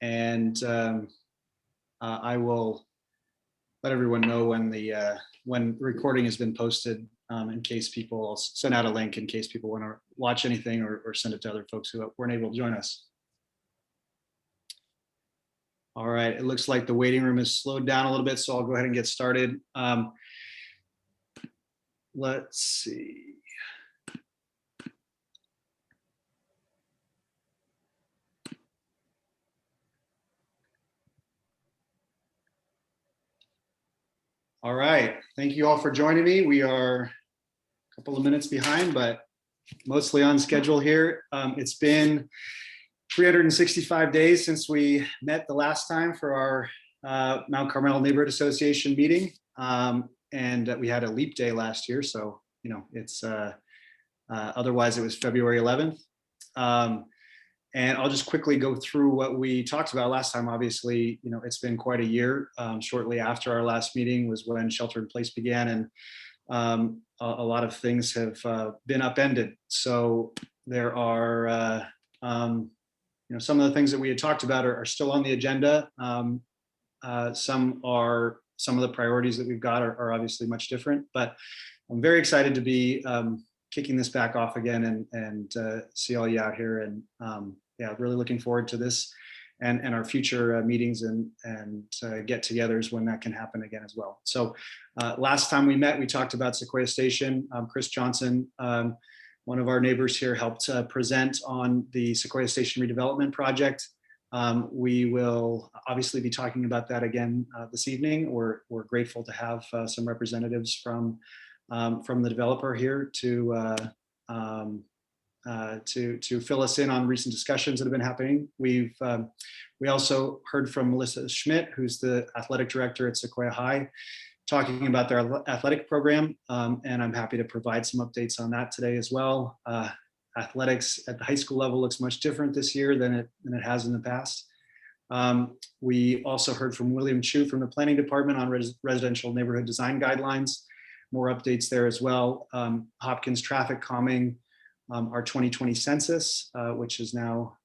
and I will let everyone know when the recording has been posted, in case people, I'll send out a link in case people want to watch anything or send it to other folks who weren't able to join us. All right, it looks like the waiting room has slowed down a little bit, so I'll go ahead and get started. Let's see. All right, thank you all for joining me. We are a couple of minutes behind, but mostly on schedule here. It's been 365 days since we met the last time for our Mount Carmel Neighborhood Association meeting. And we had a leap day last year. So, you know, it's otherwise it was February 11th. And I'll just quickly go through what we talked about last time. Obviously, you know, it's been quite a year. Shortly after our last meeting was when shelter in place began, and a lot of things have been upended. So there are, you know, some of the things that we had talked about are still on the agenda. Some of the priorities that we've got are obviously much different, but I'm very excited to be kicking this back off again and see all you out here, and yeah, really looking forward to this and our future meetings and get-togethers when that can happen again as well. So last time we met, we talked about Sequoia Station. Chris Johnson, one of our neighbors here, helped present on the Sequoia Station redevelopment project. We will obviously be talking about that again this evening. We're grateful to have some representatives from the developer here to fill us in on recent discussions that have been happening. We also heard from Melissa Schmidt, who's the athletic director at Sequoia High, talking about their athletic program, and I'm happy to provide some updates on that today as well. Athletics at the high school level looks much different this year than it has in the past. We also heard from William Chu from the planning department on residential neighborhood design guidelines. More updates there as well. Hopkins traffic calming, our 2020 census, which is now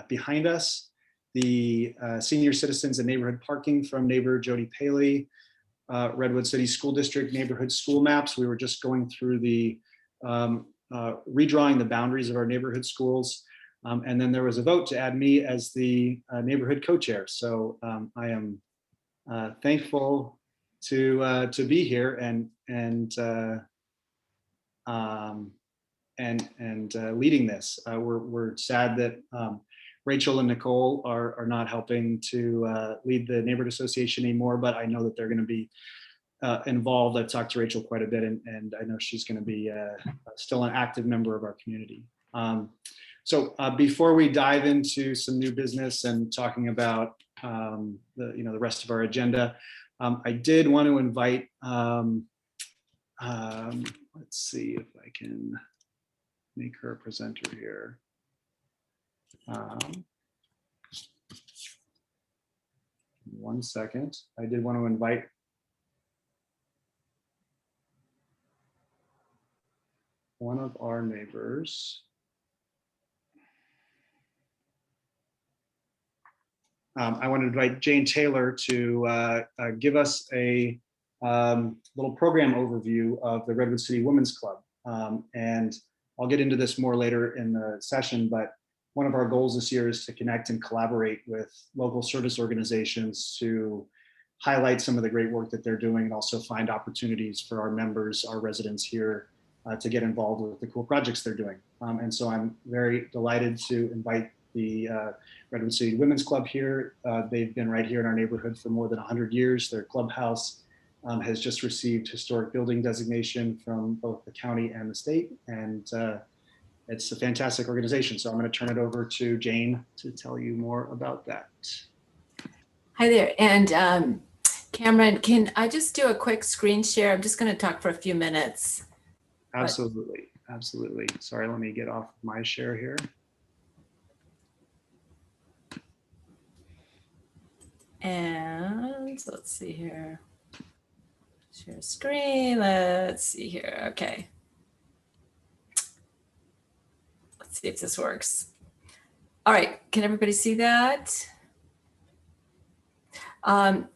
behind us. The senior citizens and neighborhood parking from neighbor Jody Paley. Redwood City School District neighborhood school maps. We were just going through the redrawing the boundaries of our neighborhood schools. And then there was a vote to add me as the neighborhood co-chair. So I am thankful to be here and leading this. We're sad that Rachel and Nicole are not helping to lead the neighborhood association anymore, but I know that they're going to be involved. I've talked to Rachel quite a bit, and I know she's going to be still an active member of our community. So before we dive into some new business and talking about the rest of our agenda, I did want to invite. Let's see if I can make her a presenter here. One second. I did want to invite one of our neighbors. I want to invite Jane Taylor to give us a little program overview of the Redwood City Women's Club. And I'll get into this more later in the session, but one of our goals this year is to connect and collaborate with local service organizations to highlight some of the great work that they're doing, and also find opportunities for our members, our residents here, to get involved with the cool projects they're doing. And so I'm very delighted to invite the Redwood City Women's Club here. They've been right here in our neighborhood for more than 100 years. Their clubhouse has just received historic building designation from both the county and the state. And it's a fantastic organization. So I'm going to turn it over to Jane to tell you more about that. Hi there. And Cameron, can I just do a quick screen share? I'm just going to talk for a few minutes. Absolutely. Absolutely. Sorry, let me get off my share here. And let's see here. Share screen. Let's see here. Okay. Let's see if this works. All right, can everybody see that?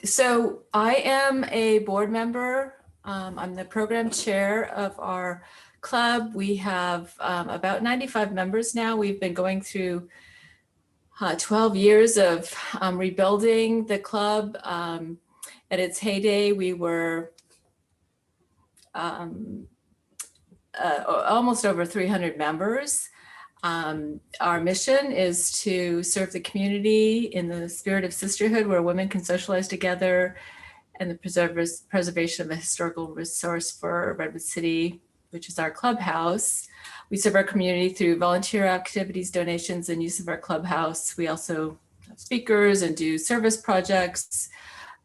So I am a board member. I'm the program chair of our club. We have about 95 members now. We've been going through 12 years of rebuilding the club. At its heyday, we were almost over 300 members. Our mission is to serve the community in the spirit of sisterhood, where women can socialize together, and the preservation of a historical resource for Redwood City, which is our clubhouse. We serve our community through volunteer activities, donations, and use of our clubhouse. We also have speakers and do service projects,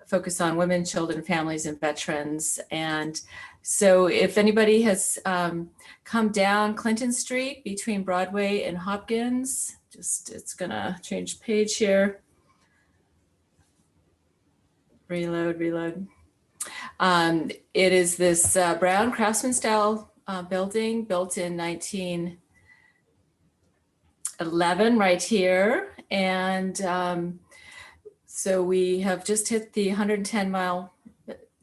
focus on women, children, families, and veterans. And so if anybody has come down Clinton Street between Broadway and Hopkins, it's gonna change page here. Reload. It is this brown craftsman style building built in 1911 right here. And so we have just hit the 110-mile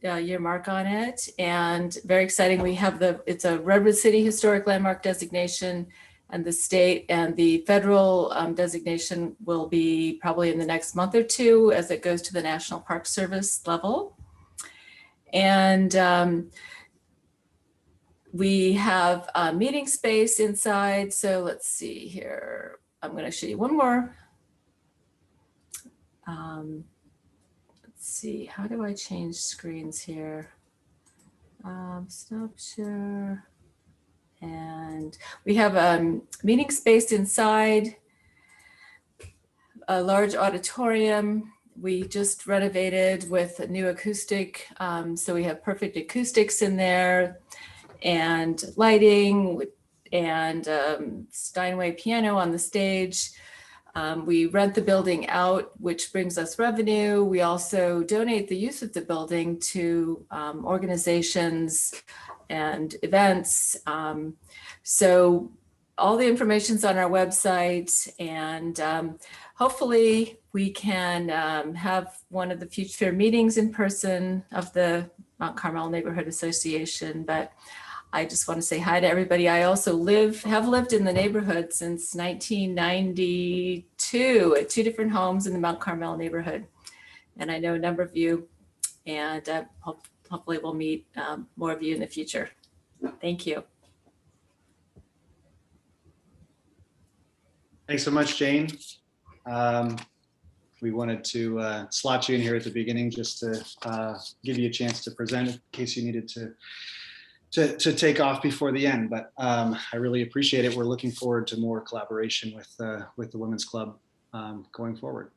year mark on it, and very exciting. We have it's a Redwood City Historic Landmark designation, and the state and the federal designation will be probably in the next month or two as it goes to the National Park Service level. And we have a meeting space inside. So let's see here. I'm going to show you one more. Let's see, how do I change screens here? Stop share. And we have a meeting space inside, a large auditorium. We just renovated with a new acoustic. So we have perfect acoustics in there, and lighting, and Steinway piano on the stage. We rent the building out, which brings us revenue. We also donate the use of the building to organizations and events. So all the information's on our website, and hopefully we can have one of the future meetings in person of the Mount Carmel Neighborhood Association. But I just want to say hi to everybody. I also have lived in the neighborhood since 1992 at 2 different homes in the Mount Carmel neighborhood. And I know a number of you, and hopefully we'll meet more of you in the future. Thank you. Thanks so much, Jane. We wanted to slot you in here at the beginning just to give you a chance to present in case you needed to take off before the end, but I really appreciate it. We're looking forward to more collaboration with the Women's Club going forward.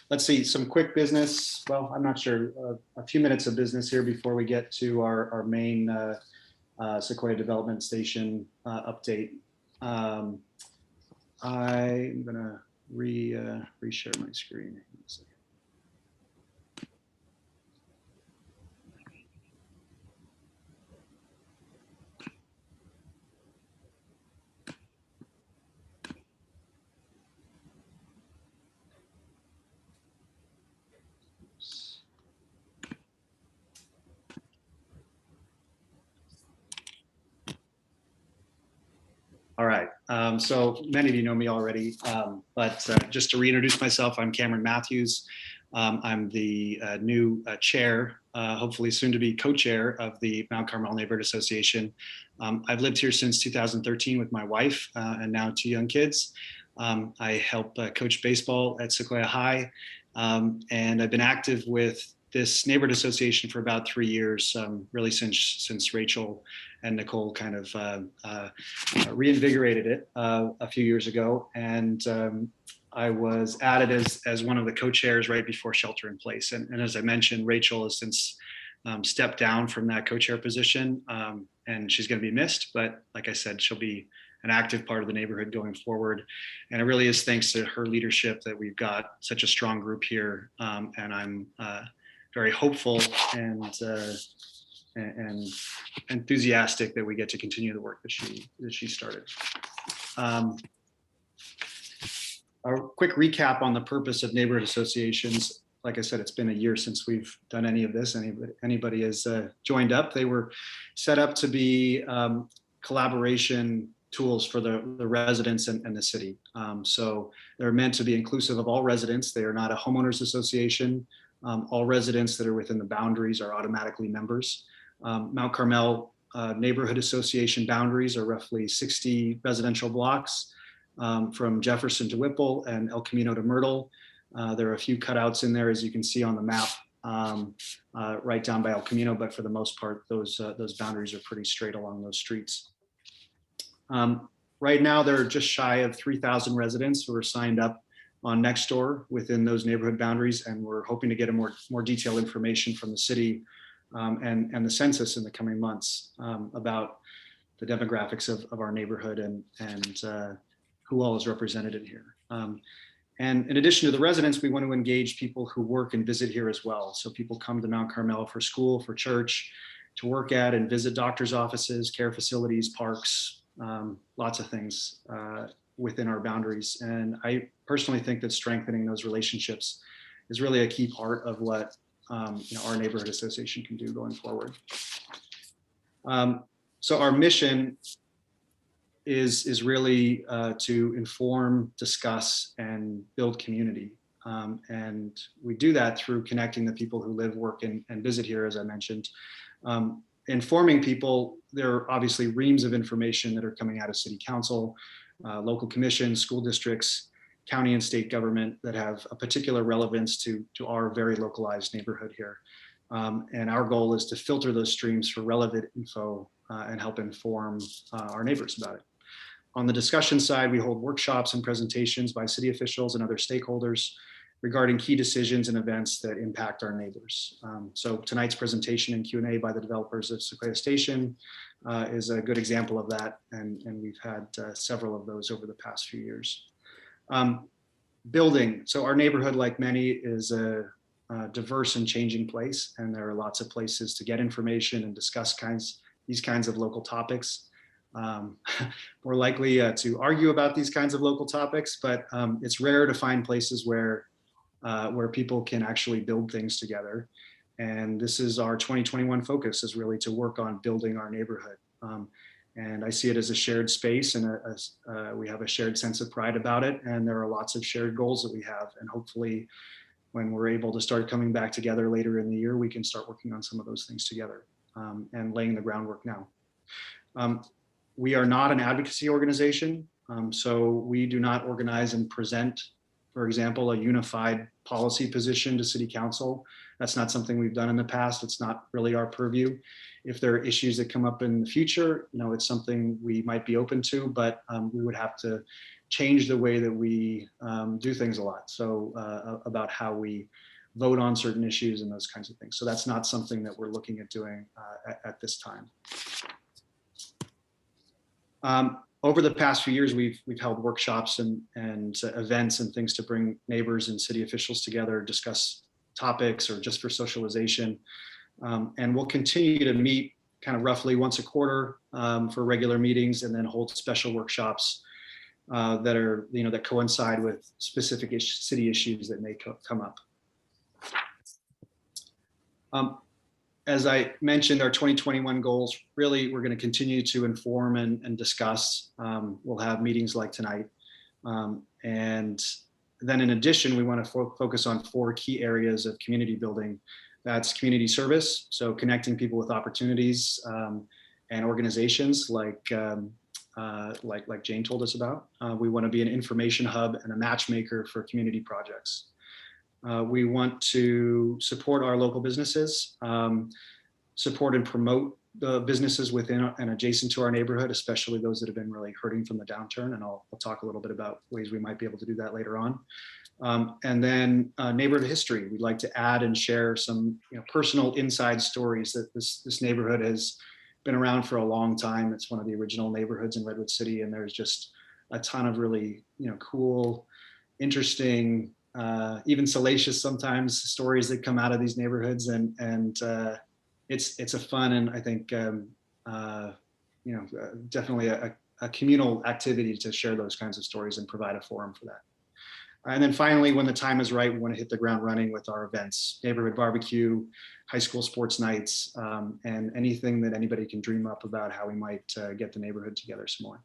Let's see, some quick business. Well, I'm not sure, a few minutes of business here before we get to our main Sequoia Development Station update. I'm gonna reshare my screen. All right, so many of you know me already, but just to reintroduce myself, I'm Cameron Matthews. I'm the new chair, hopefully soon to be co-chair of the Mount Carmel Neighborhood Association. I've lived here since 2013 with my wife and now 2 young kids. I help coach baseball at Sequoia High, and I've been active with this neighborhood association for about 3 years, really since Rachel and Nicole kind of reinvigorated it a few years ago. And I was added as one of the co-chairs right before shelter in place. And as I mentioned, Rachel has since stepped down from that co-chair position, and she's going to be missed. But like I said, she'll be an active part of the neighborhood going forward. And it really is thanks to her leadership that we've got such a strong group here. And I'm very hopeful and enthusiastic that we get to continue the work that she started. A quick recap on the purpose of neighborhood associations. Like I said, it's been a year since we've done any of this. Anybody has joined up. They were set up to be collaboration tools for the residents and the city. So they're meant to be inclusive of all residents. They are not a homeowners association. All residents that are within the boundaries are automatically members. Mount Carmel Neighborhood Association boundaries are roughly 60 residential blocks from Jefferson to Whipple and El Camino to Myrtle. There are a few cutouts in there, as you can see on the map, right down by El Camino, but for the most part, those boundaries are pretty straight along those streets. Right now, there are just shy of 3,000 residents who are signed up on Nextdoor within those neighborhood boundaries, and we're hoping to get a more detailed information from the city and the census in the coming months about the demographics of our neighborhood and who all is represented in here. And in addition to the residents, we want to engage people who work and visit here as well. So people come to Mount Carmel for school, for church, to work at and visit doctor's offices, care facilities, parks, lots of things within our boundaries. And I personally think that strengthening those relationships is really a key part of what our neighborhood association can do going forward. So our mission is really to inform, discuss, and build community. And we do that through connecting the people who live, work, and visit here, as I mentioned. Informing people, there are obviously reams of information that are coming out of city council, local commissions, school districts, county and state government that have a particular relevance to our very localized neighborhood here. And our goal is to filter those streams for relevant info and help inform our neighbors about it. On the discussion side, we hold workshops and presentations by city officials and other stakeholders regarding key decisions and events that impact our neighbors. So tonight's presentation and Q&A by the developers of Sequoia Station is a good example of that. And we've had several of those over the past few years. Building. So our neighborhood, like many, is a diverse and changing place. And there are lots of places to get information and discuss these kinds of local topics. More likely to argue about these kinds of local topics, but it's rare to find places where people can actually build things together. And this is our 2021 focus, is really to work on building our neighborhood. And I see it as a shared space, and we have a shared sense of pride about it. And there are lots of shared goals that we have. And hopefully when we're able to start coming back together later in the year, we can start working on some of those things together and laying the groundwork now. We are not an advocacy organization, so we do not organize and present, for example, a unified policy position to city council. That's not something we've done in the past. It's not really our purview. If there are issues that come up in the future, it's something we might be open to, but we would have to change the way that we do things a lot. So about how we vote on certain issues and those kinds of things. So that's not something that we're looking at doing at this time. Over the past few years, we've held workshops and events and things to bring neighbors and city officials together, discuss topics or just for socialization. And we'll continue to meet kind of roughly once a quarter for regular meetings, and then hold special workshops that are, that coincide with specific city issues that may come up. As I mentioned, our 2021 goals, really, we're going to continue to inform and discuss. We'll have meetings like tonight. And then in addition, we want to focus on 4 key areas of community building. That's community service, so connecting people with opportunities and organizations like Jane told us about. We want to be an information hub and a matchmaker for community projects. We want to support our local businesses, support and promote the businesses within and adjacent to our neighborhood, especially those that have been really hurting from the downturn. And I'll talk a little bit about ways we might be able to do that later on. And then neighborhood history. We'd like to add and share some personal inside stories that this neighborhood has been around for a long time. It's one of the original neighborhoods in Redwood City, and there's just a ton of really cool, interesting, even salacious sometimes stories that come out of these neighborhoods, and it's a fun and I think definitely a communal activity to share those kinds of stories and provide a forum for that. And then finally, when the time is right, we want to hit the ground running with our events, neighborhood barbecue, high school sports nights, and anything that anybody can dream up about how we might get the neighborhood together some more.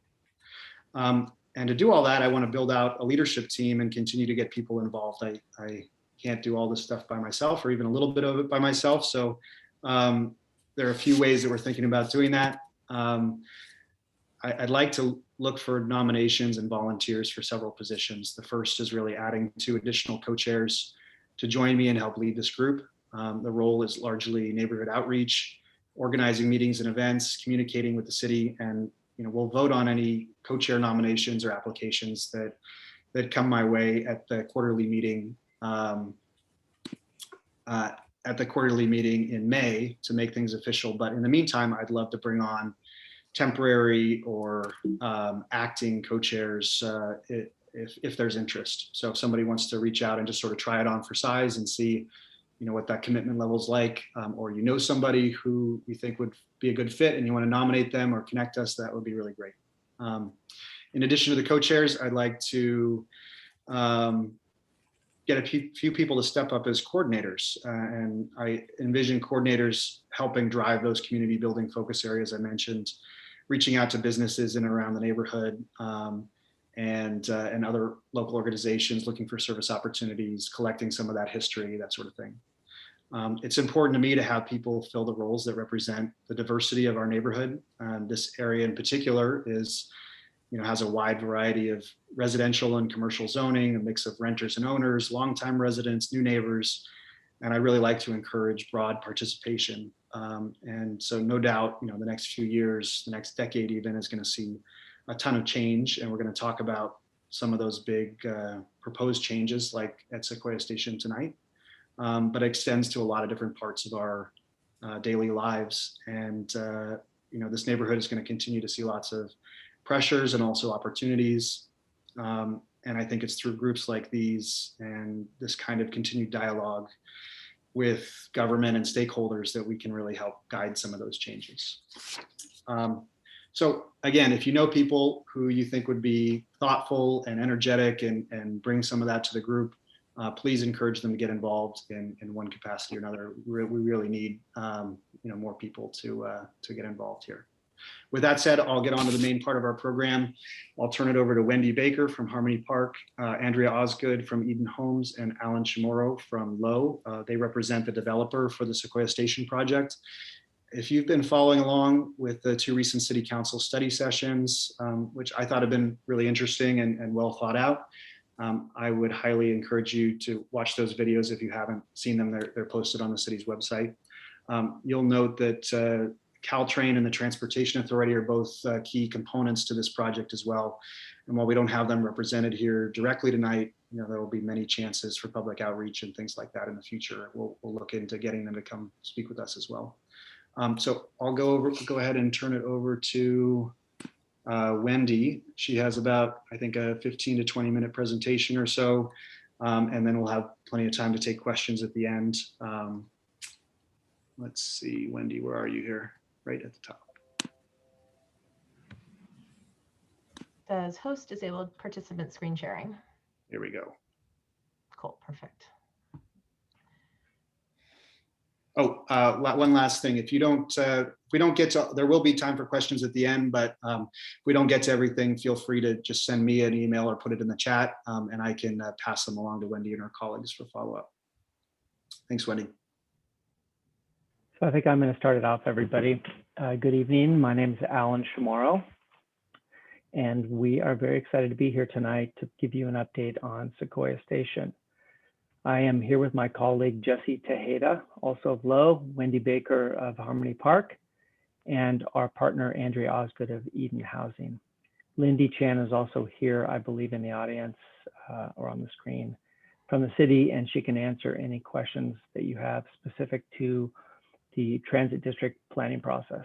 And to do all that, I want to build out a leadership team and continue to get people involved. I can't do all this stuff by myself, or even a little bit of it by myself. So there are a few ways that we're thinking about doing that. I'd like to look for nominations and volunteers for several positions. The first is really adding 2 additional co-chairs to join me and help lead this group. The role is largely neighborhood outreach, organizing meetings and events, communicating with the city, and we'll vote on any co-chair nominations or applications that come my way at the quarterly meeting in May to make things official. But in the meantime, I'd love to bring on temporary or acting co-chairs if there's interest. So if somebody wants to reach out and just sort of try it on for size and see what that commitment level is like, or somebody who you think would be a good fit and you want to nominate them or connect us, that would be really great. In addition to the co-chairs, I'd like to get a few people to step up as coordinators. And I envision coordinators helping drive those community building focus areas I mentioned, reaching out to businesses in and around the neighborhood, and other local organizations looking for service opportunities, collecting some of that history, that sort of thing. It's important to me to have people fill the roles that represent the diversity of our neighborhood. This area in particular has a wide variety of residential and commercial zoning, a mix of renters and owners, longtime residents, new neighbors, and I really like to encourage broad participation. And so no doubt, the next few years, the next decade even, is going to see a ton of change, and we're going to talk about some of those big proposed changes like at Sequoia Station tonight, but it extends to a lot of different parts of our daily lives. And this neighborhood is going to continue to see lots of pressures and also opportunities. And I think it's through groups like these and this kind of continued dialogue with government and stakeholders that we can really help guide some of those changes. So again, if you know people who you think would be thoughtful and energetic and bring some of that to the group, please encourage them to get involved in one capacity or another. We really need more people to get involved here. With that said, I'll get on to the main part of our program. I'll turn it over to Wendy Baker from Harmony Park, Andrea Osgood from Eden Homes, and Alan Chamorro from Lowe. They represent the developer for the Sequoia Station project. If you've been following along with the 2 recent City Council study sessions, which I thought have been really interesting and well thought out, I would highly encourage you to watch those videos if you haven't seen them. They're posted on the city's website. You'll note that Caltrain and the Transportation Authority are both key components to this project as well. And while we don't have them represented here directly tonight, there will be many chances for public outreach and things like that in the future. We'll look into getting them to come speak with us as well. So I'll go ahead and turn it over to Wendy. She has about, I think, a 15 to 20 minute presentation or so. And then we'll have plenty of time to take questions at the end. Let's see, Wendy, where are you here? Right at the top. Does host disabled participant screen sharing? Here we go. Cool, perfect. Oh, one last thing. If we don't get to, there will be time for questions at the end, but if we don't get to everything, feel free to just send me an email or put it in the chat, and I can pass them along to Wendy and her colleagues for follow-up. Thanks, Wendy. So I think I'm going to start it off, everybody. Good evening. My name is Alan Chamorro, and we are very excited to be here tonight to give you an update on Sequoia Station. I am here with my colleague, Jessie Tejeda, also of Lowe, Wendy Baker of Harmony Park, and our partner, Andrea Osgood of Eden Housing. Lindy Chan is also here, I believe, in the audience or on the screen from the city, and she can answer any questions that you have specific to the transit district planning process.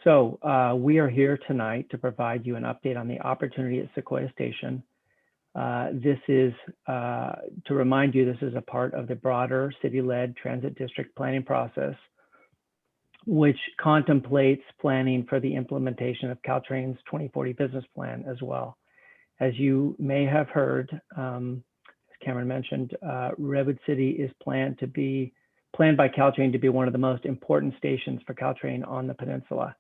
So we are here tonight to provide you an update on the opportunity at Sequoia Station. This is, to remind you, this is a part of the broader city-led transit district planning process, which contemplates planning for the implementation of Caltrain's 2040 business plan as well. As you may have heard, as Cameron mentioned, Redwood City is planned by Caltrain to be one of the most important stations for Caltrain on the peninsula.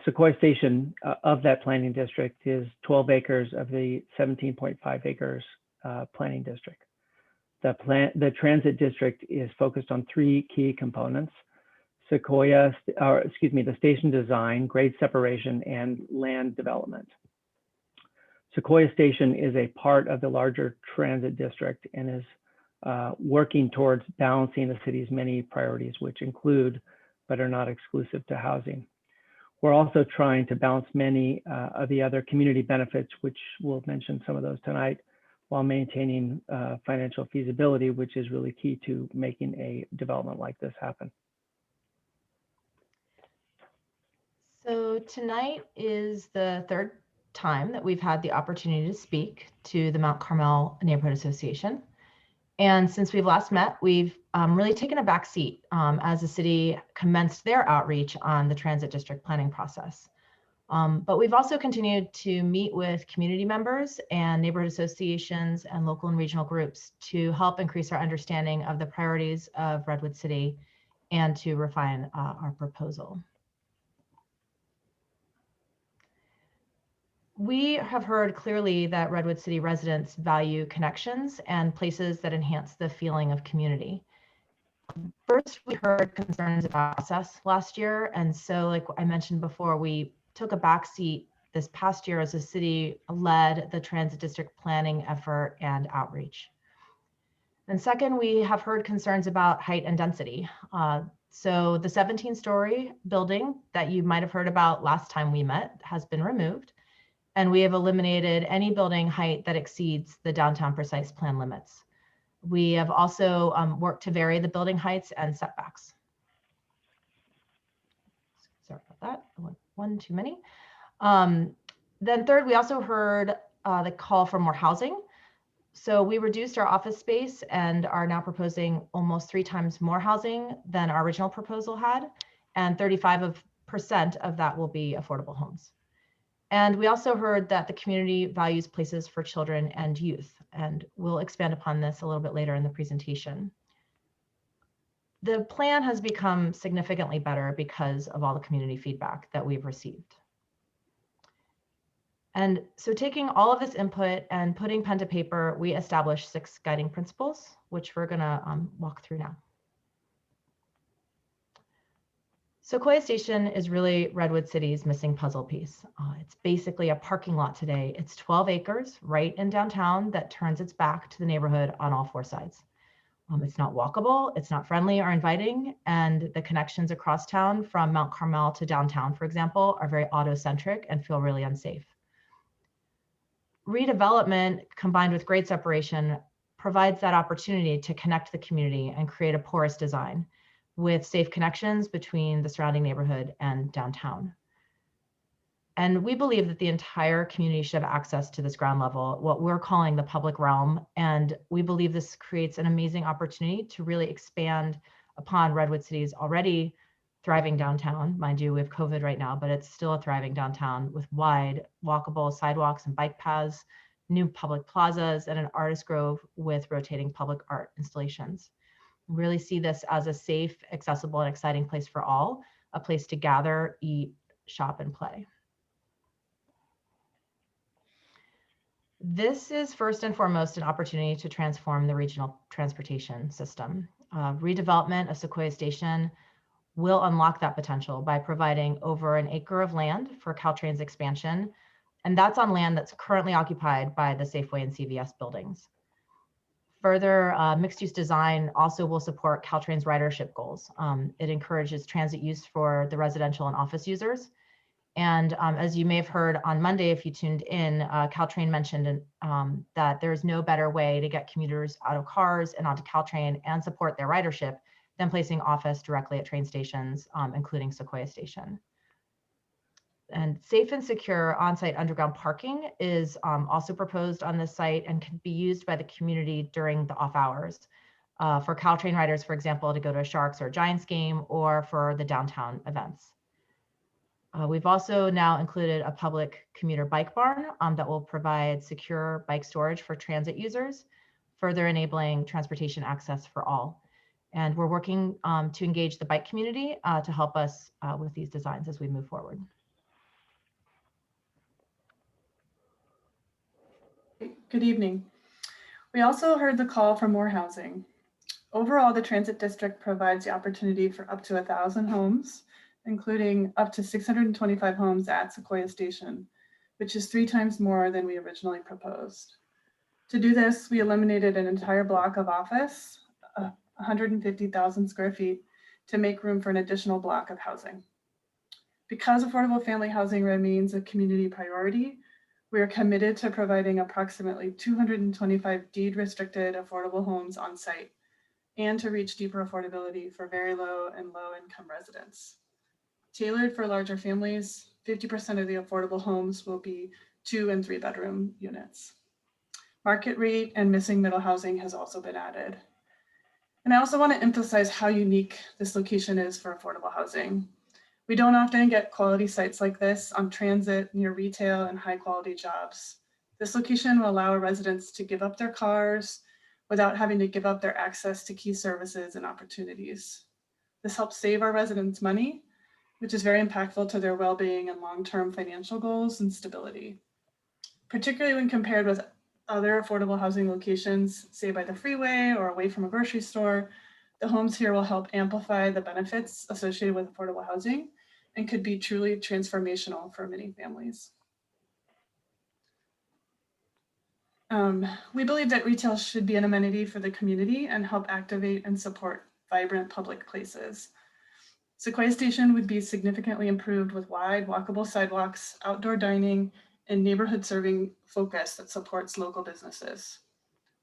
Sequoia Station of that planning district is 12 acres of the 17.5 acres planning district. The transit district is focused on three key components: the station design, grade separation, and land development. Sequoia Station is a part of the larger transit district and is working towards balancing the city's many priorities, which include, but are not exclusive to, housing. We're also trying to balance many of the other community benefits, which we'll mention some of those tonight, while maintaining financial feasibility, which is really key to making a development like this happen. So tonight is the third time that we've had the opportunity to speak to the Mount Carmel Neighborhood Association. And since we've last met, we've really taken a back seat as the city commenced their outreach on the transit district planning process. But we've also continued to meet with community members and neighborhood associations and local and regional groups to help increase our understanding of the priorities of Redwood City and to refine our proposal. We have heard clearly that Redwood City residents value connections and places that enhance the feeling of community. First, we heard concerns about access last year. And so, like I mentioned before, we took a backseat this past year as the city led the transit district planning effort and outreach. And second, we have heard concerns about height and density. So the 17-story building that you might have heard about last time we met has been removed. And we have eliminated any building height that exceeds the downtown precise plan limits. We have also worked to vary the building heights and setbacks. Sorry about that, one too many. Then third, we also heard the call for more housing. So we reduced our office space and are now proposing almost 3 times more housing than our original proposal had, and 35% of that will be affordable homes. And we also heard that the community values places for children and youth, and we'll expand upon this a little bit later in the presentation. The plan has become significantly better because of all the community feedback that we've received. And so taking all of this input and putting pen to paper, we established 6 guiding principles, which we're gonna walk through now. Sequoia Station is really Redwood City's missing puzzle piece. It's basically a parking lot today. It's 12 acres right in downtown that turns its back to the neighborhood on all 4 sides. It's not walkable, it's not friendly or inviting, and the connections across town from Mount Carmel to downtown, for example, are very auto-centric and feel really unsafe. Redevelopment combined with grade separation provides that opportunity to connect the community and create a porous design with safe connections between the surrounding neighborhood and downtown. And we believe that the entire community should have access to this ground level, what we're calling the public realm. And we believe this creates an amazing opportunity to really expand upon Redwood City's already thriving downtown. Mind you, we have COVID right now, but it's still a thriving downtown with wide walkable sidewalks and bike paths, new public plazas, and an artist grove with rotating public art installations. Really see this as a safe, accessible, and exciting place for all, a place to gather, eat, shop, and play. This is first and foremost an opportunity to transform the regional transportation system. Redevelopment of Sequoia Station will unlock that potential by providing over 1 acre of land for Caltrain's expansion, and that's on land that's currently occupied by the Safeway and CVS buildings. Further, mixed-use design also will support Caltrain's ridership goals. It encourages transit use for the residential and office users. And as you may have heard on Monday, if you tuned in, Caltrain mentioned that there's no better way to get commuters out of cars and onto Caltrain and support their ridership than placing office directly at train stations, including Sequoia Station. And safe and secure on-site underground parking is also proposed on this site and can be used by the community during the off hours for Caltrain riders, for example, to go to a Sharks or Giants game or for the downtown events. We've also now included a public commuter bike barn that will provide secure bike storage for transit users, further enabling transportation access for all. And we're working to engage the bike community to help us with these designs as we move forward. Good evening. We also heard the call for more housing. Overall, the transit district provides the opportunity for up to 1,000 homes, including up to 625 homes at Sequoia Station, which is 3 times more than we originally proposed. To do this, we eliminated an entire block of office, 150,000 square feet, to make room for an additional block of housing. Because affordable family housing remains a community priority, we are committed to providing approximately 225 deed-restricted affordable homes on site and to reach deeper affordability for very low and low-income residents. Tailored for larger families, 50% of the affordable homes will be 2 and 3 bedroom units. Market rate and missing middle housing has also been added. And I also want to emphasize how unique this location is for affordable housing. We don't often get quality sites like this on transit, near retail, and high quality jobs. This location will allow residents to give up their cars without having to give up their access to key services and opportunities. This helps save our residents money, which is very impactful to their well-being and long-term financial goals and stability. Particularly when compared with other affordable housing locations, say by the freeway or away from a grocery store, the homes here will help amplify the benefits associated with affordable housing and could be truly transformational for many families. We believe that retail should be an amenity for the community and help activate and support vibrant public places. Sequoia Station would be significantly improved with wide walkable sidewalks, outdoor dining, and neighborhood serving focus that supports local businesses.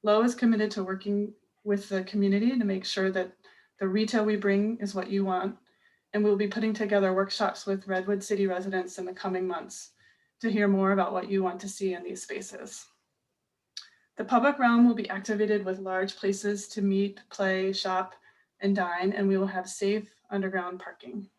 Lowe is committed to working with the community to make sure that the retail we bring is what you want, and we'll be putting together workshops with Redwood City residents in the coming months to hear more about what you want to see in these spaces. The public realm will be activated with large places to meet, play, shop, and dine, and we will have safe underground parking.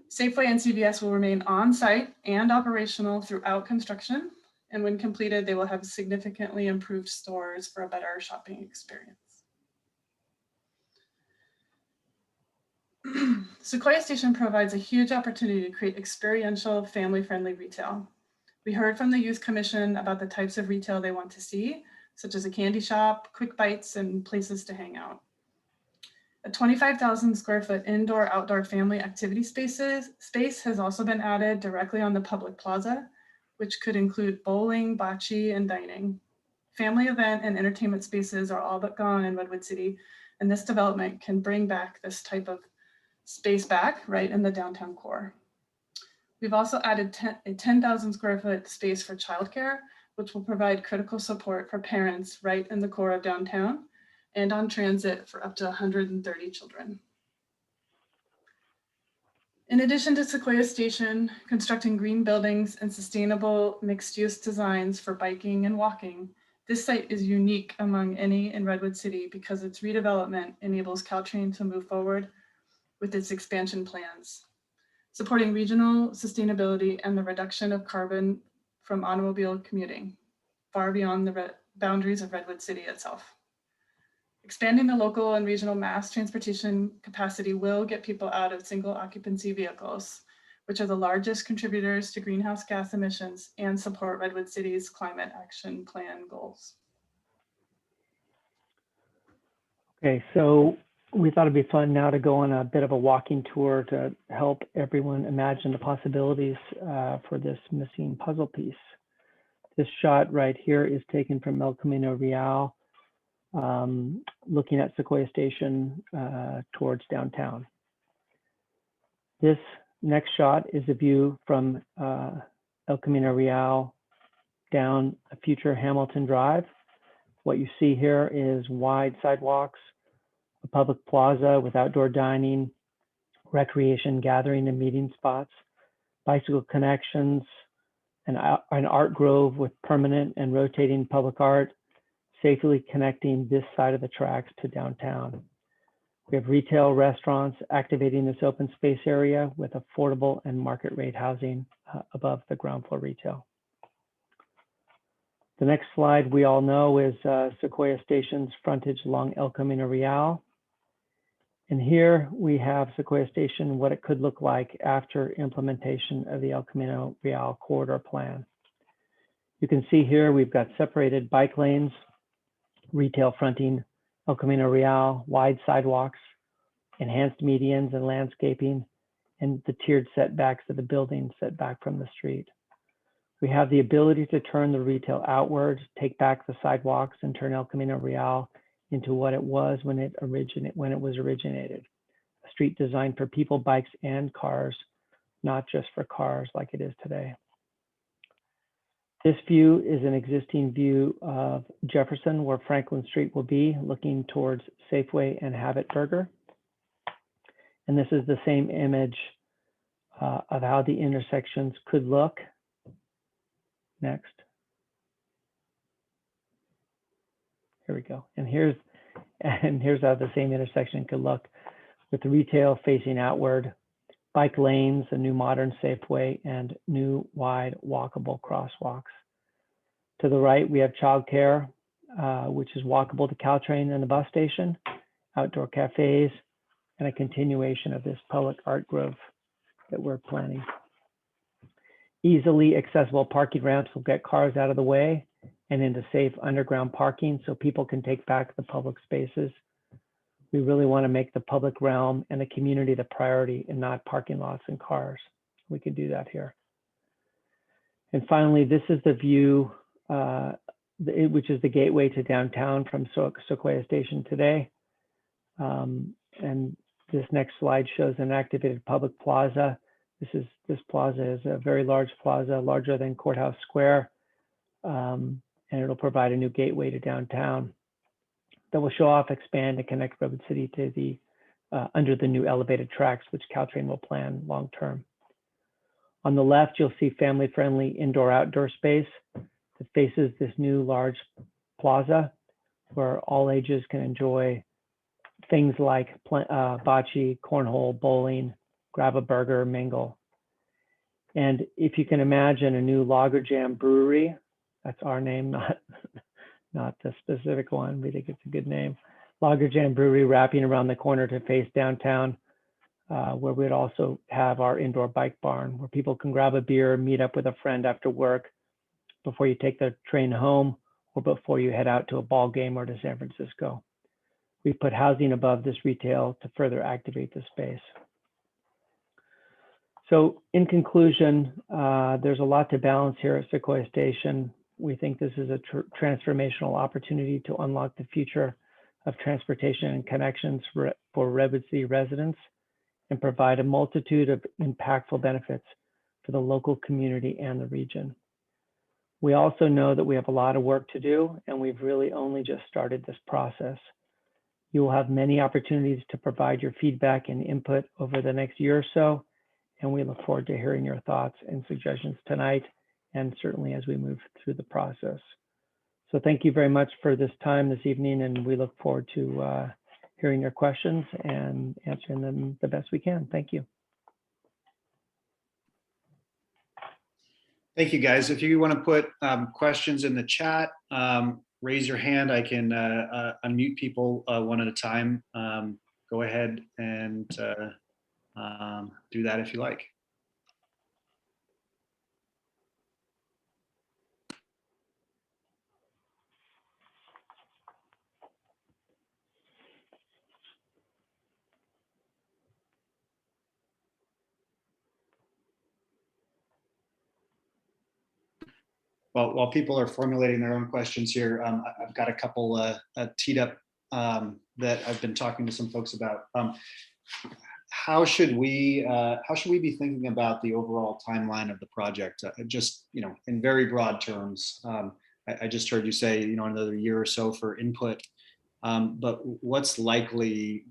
Safeway and CVS will remain on site and operational throughout construction, and when completed, they will have significantly improved stores for a better shopping experience. Sequoia Station provides a huge opportunity to create experiential, family-friendly retail. We heard from the Youth Commission about the types of retail they want to see, such as a candy shop, quick bites, and places to hang out. A 25,000 square foot indoor-outdoor family activity space has also been added directly on the public plaza, which could include bowling, bocce, and dining. Family event and entertainment spaces are all but gone in Redwood City, and this development can bring back this type of space back right in the downtown core. We've also added a 10,000 square foot space for childcare, which will provide critical support for parents right in the core of downtown and on transit for up to 130 children. In addition to Sequoia Station, constructing green buildings and sustainable mixed-use designs for biking and walking, this site is unique among any in Redwood City because its redevelopment enables Caltrain to move forward with its expansion plans, supporting regional sustainability and the reduction of carbon from automobile commuting, far beyond the boundaries of Redwood City itself. Expanding the local and regional mass transportation capacity will get people out of single occupancy vehicles, which are the largest contributors to greenhouse gas emissions and support Redwood City's climate action plan goals. Okay, so we thought it'd be fun now to go on a bit of a walking tour to help everyone imagine the possibilities for this missing puzzle piece. This shot right here is taken from El Camino Real, looking at Sequoia Station towards downtown. This next shot is a view from El Camino Real down a future Hamilton Drive. What you see here is wide sidewalks, a public plaza with outdoor dining, recreation, gathering and meeting spots, bicycle connections, an art grove with permanent and rotating public art, safely connecting this side of the tracks to downtown. We have retail restaurants activating this open space area with affordable and market rate housing above the ground floor retail. The next slide we all know is Sequoia Station's frontage along El Camino Real. And here we have Sequoia Station, what it could look like after implementation of the El Camino Real corridor plan. You can see here we've got separated bike lanes, retail fronting El Camino Real, wide sidewalks, enhanced medians and landscaping, and the tiered setbacks of the building set back from the street. We have the ability to turn the retail outward, take back the sidewalks, and turn El Camino Real into what it was when it was originated. A street designed for people, bikes, and cars, not just for cars like it is today. This view is an existing view of Jefferson, where Franklin Street will be, looking towards Safeway and Habit Burger. And this is the same image of how the intersections could look. Next. Here we go. And here's how the same intersection could look, with the retail facing outward, bike lanes, a new modern Safeway, and new wide walkable crosswalks. To the right, we have childcare, which is walkable to Caltrain and the bus station, outdoor cafes, and a continuation of this public art grove that we're planning. Easily accessible parking ramps will get cars out of the way and into safe underground parking so people can take back the public spaces. We really want to make the public realm and the community the priority and not parking lots and cars. We can do that here. And finally, this is the view, which is the gateway to downtown from Sequoia Station today. And this next slide shows an activated public plaza. This plaza is a very large plaza, larger than Courthouse Square, and it'll provide a new gateway to downtown that will show off, expand, and connect Redwood City to the under the new elevated tracks, which Caltrain will plan long term. On the left, you'll see family-friendly indoor-outdoor space that faces this new large plaza, where all ages can enjoy things like bocce, cornhole, bowling, grab a burger, mingle. And if you can imagine a new Lager Jam brewery, that's our name, not the specific one. We think it's a good name. Lager Jam brewery wrapping around the corner to face downtown, where we'd also have our indoor bike barn, where people can grab a beer, meet up with a friend after work, before you take the train home, or before you head out to a ball game or to San Francisco. We put housing above this retail to further activate the space. So in conclusion, there's a lot to balance here at Sequoia Station. We think this is a transformational opportunity to unlock the future of transportation and connections for Redwood City residents and provide a multitude of impactful benefits for the local community and the region. We also know that we have a lot of work to do, and we've really only just started this process. You will have many opportunities to provide your feedback and input over the next year or so, and we look forward to hearing your thoughts and suggestions tonight, and certainly as we move through the process. So thank you very much for this time this evening, and we look forward to hearing your questions and answering them the best we can. Thank you. Thank you, guys. If you want to put questions in the chat, raise your hand. I can unmute people one at a time. Go ahead and do that if you like. Well, while people are formulating their own questions here, I've got a couple teed up that I've been talking to some folks about. How should we be thinking about the overall timeline of the project? Just, in very broad terms. I just heard you say, another year or so for input. But what's the likely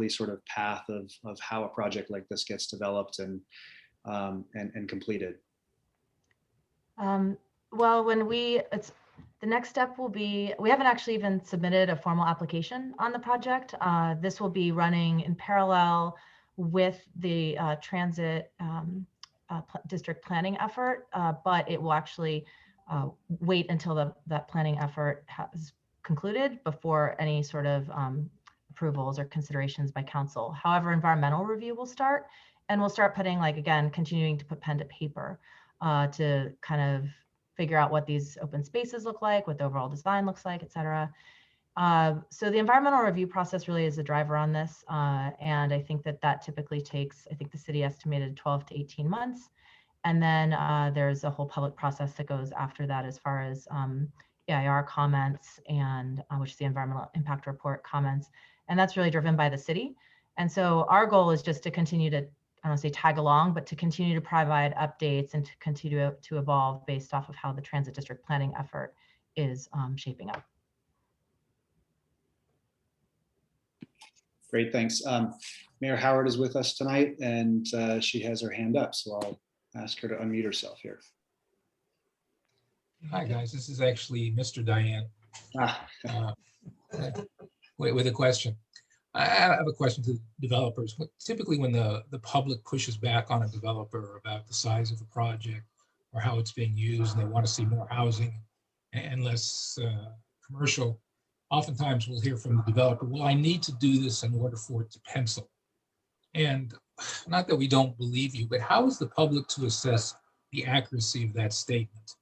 sort of path of how a project like this gets developed and completed? Well, The next step will be, we haven't actually even submitted a formal application on the project. This will be running in parallel with the transit district planning effort, but it will actually wait until that planning effort has concluded before any sort of approvals or considerations by council. However, environmental review will start, and we'll start putting, like, again, continuing to put pen to paper to kind of figure out what these open spaces look like, what the overall design looks like, et cetera. So the environmental review process really is a driver on this. And I think that typically takes, I think the city estimated 12 to 18 months. And then there's a whole public process that goes after that as far as EIR comments and which is the environmental impact report comments. And that's really driven by the city. And so our goal is just to continue to, I don't want to say tag along, but to continue to provide updates and to continue to evolve based off of how the transit district planning effort is shaping up. Great, thanks. Mayor Howard is with us tonight, and she has her hand up, so I'll ask her to unmute herself here. Hi, guys. This is actually Mr. Diane with a question. I have a question to the developers. Typically, when the public pushes back on a developer about the size of the project or how it's being used, and they want to see more housing and less commercial, oftentimes we'll hear from the developer, well, I need to do this in order for it to pencil. And not that we don't believe you, but how is the public to assess the accuracy of that statement?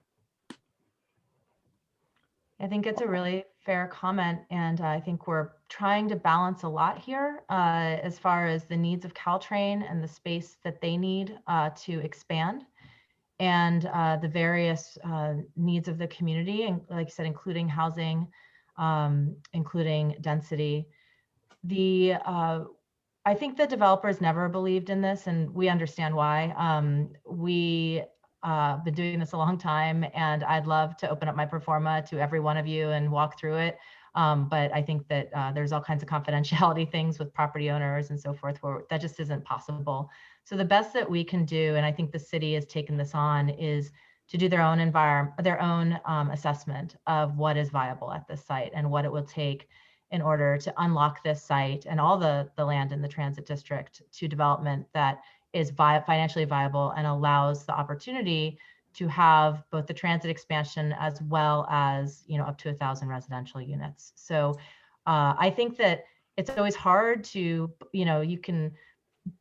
I think it's a really fair comment, and I think we're trying to balance a lot here as far as the needs of Caltrain and the space that they need to expand, and the various needs of the community, and like I said, including housing, including density. I think the developers never believed in this, and we understand why. We been doing this a long time, and I'd love to open up my pro forma to every one of you and walk through it. But I think that there's all kinds of confidentiality things with property owners and so forth where that just isn't possible. So the best that we can do, and I think the city has taken this on, is to do their own assessment of what is viable at this site and what it will take in order to unlock this site and all the land in the transit district to development that is financially viable and allows the opportunity to have both the transit expansion as well as, you know, up to 1,000 residential units. So I think that it's always hard to, you know, you can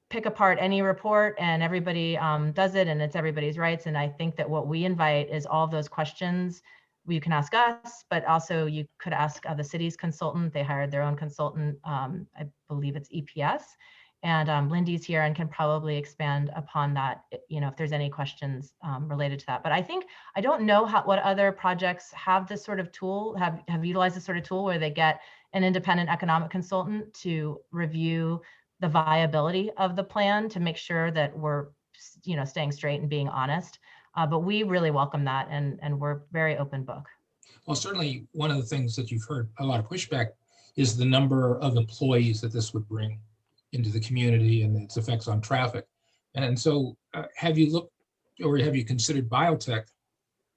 pick apart any report and everybody does it and it's everybody's rights. And I think that what we invite is all of those questions. You can ask us, but also you could ask the city's consultant. They hired their own consultant. I believe it's EPS. And Lindy's here and can probably expand upon that, you know, if there's any questions related to that. But I don't know what other projects have this sort of tool, have utilized this sort of tool where they get an independent economic consultant to review the viability of the plan to make sure that we're, you know, staying straight and being honest. But we really welcome that, and we're very open book. Well, certainly one of the things that you've heard a lot of pushback is the number of employees that this would bring into the community and its effects on traffic. And so have you looked or have you considered biotech,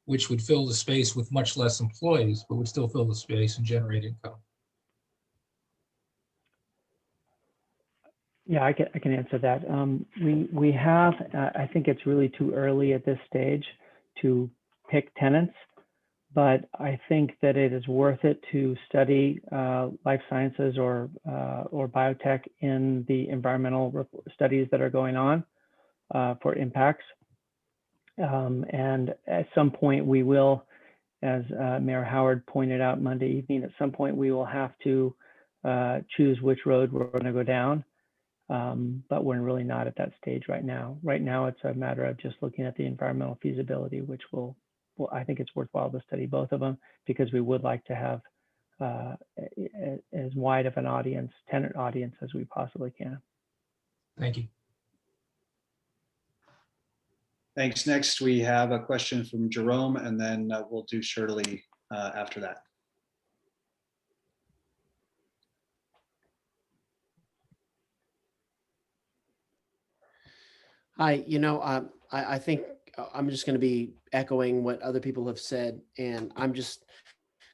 which would fill the space with much less employees, but would still fill the space and generate income? Yeah, I can answer that. We have, I think it's really too early at this stage to pick tenants, but I think that it is worth it to study life sciences or biotech in the environmental studies that are going on for impacts. And at some point we will, as Mayor Howard pointed out Monday evening, at some point we will have to choose which road we're going to go down. But we're really not at that stage right now. Right now, it's a matter of just looking at the environmental feasibility, which will I think it's worthwhile to study both of them because we would like to have as wide of an audience, tenant audience as we possibly can. Thank you. Thanks. Next, we have a question from Jerome, and then we'll do Shirley after that. Hi, I think I'm just going to be echoing what other people have said, and I'm just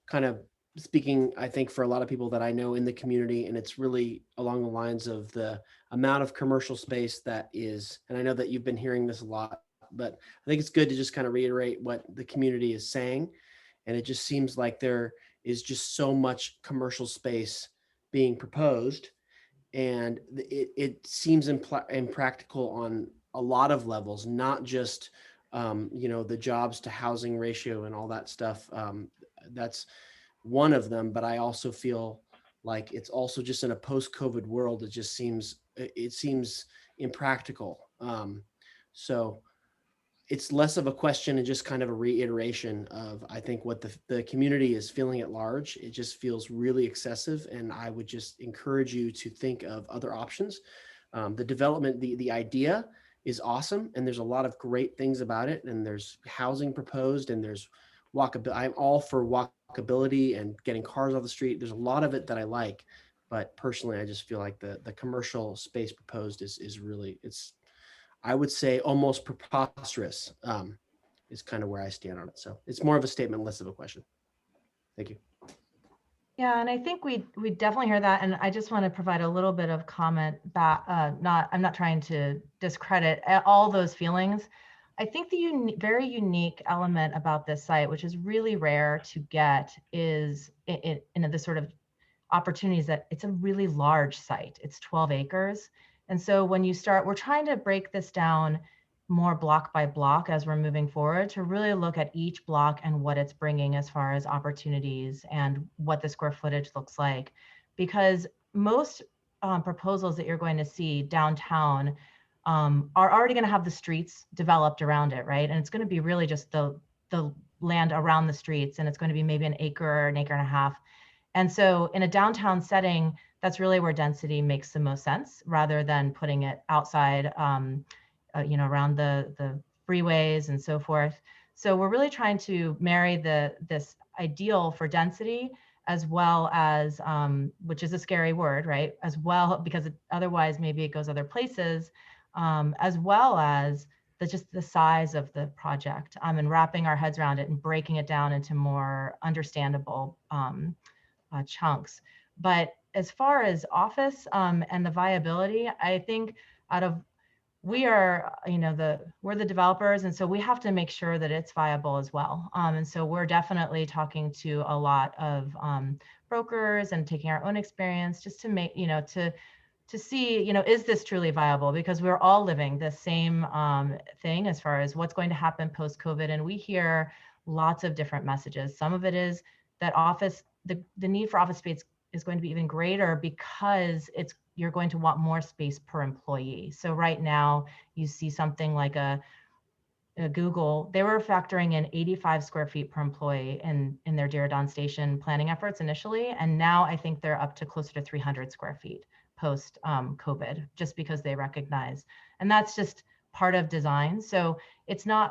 kind of speaking, I think, for a lot of people that I know in the community, and it's really along the lines of the amount of commercial space that is, and I know that you've been hearing this a lot, but I think it's good to just kind of reiterate what the community is saying. And it just seems like there is just so much commercial space being proposed, and it seems impractical on a lot of levels, not just the jobs to housing ratio and all that stuff. That's one of them, but I also feel like it's also just in a post-COVID world, it seems impractical. So it's less of a question and just kind of a reiteration of, I think, what the community is feeling at large. It just feels really excessive. And I would just encourage you to think of other options. The development, the idea is awesome. And there's a lot of great things about it. And there's housing proposed, and there's walkability. I'm all for walkability and getting cars off the street. There's a lot of it that I like. But personally, I just feel like the commercial space proposed is really, I would say, almost preposterous, is kind of where I stand on it. So it's more of a statement, less of a question. Thank you. Yeah, and I think we definitely hear that, and I just want to provide a little bit of comment back. I'm not trying to discredit all those feelings. I think the very unique element about this site, which is really rare to get, is in the sort of opportunities that it's a really large site. It's 12 acres. And so when you start, we're trying to break this down more block by block as we're moving forward to really look at each block and what it's bringing as far as opportunities and what the square footage looks like. Because most proposals that you're going to see downtown are already going to have the streets developed around it, right? And it's going to be really just the land around the streets, and it's going to be maybe an acre or an acre and a half. And so in a downtown setting, that's really where density makes the most sense, rather than putting it outside, around the freeways and so forth. So we're really trying to marry this ideal for density, as well as, which is a scary word, right? As well, because otherwise maybe it goes other places, as well as just the size of the project, and wrapping our heads around it and breaking it down into more understandable chunks. But as far as office and the viability, I think we're the developers, and so we have to make sure that it's viable as well. And so we're definitely talking to a lot of brokers and taking our own experience just to make, to see, is this truly viable? Because we're all living the same thing as far as what's going to happen post-COVID. And we hear lots of different messages. Some of it is that the need for office space is going to be even greater because you're going to want more space per employee. So right now you see something like a Google, they were factoring in 85 square feet per employee in their Diridon Station planning efforts initially. And now I think they're up to closer to 300 square feet post COVID, just because they recognize, and that's just part of design. So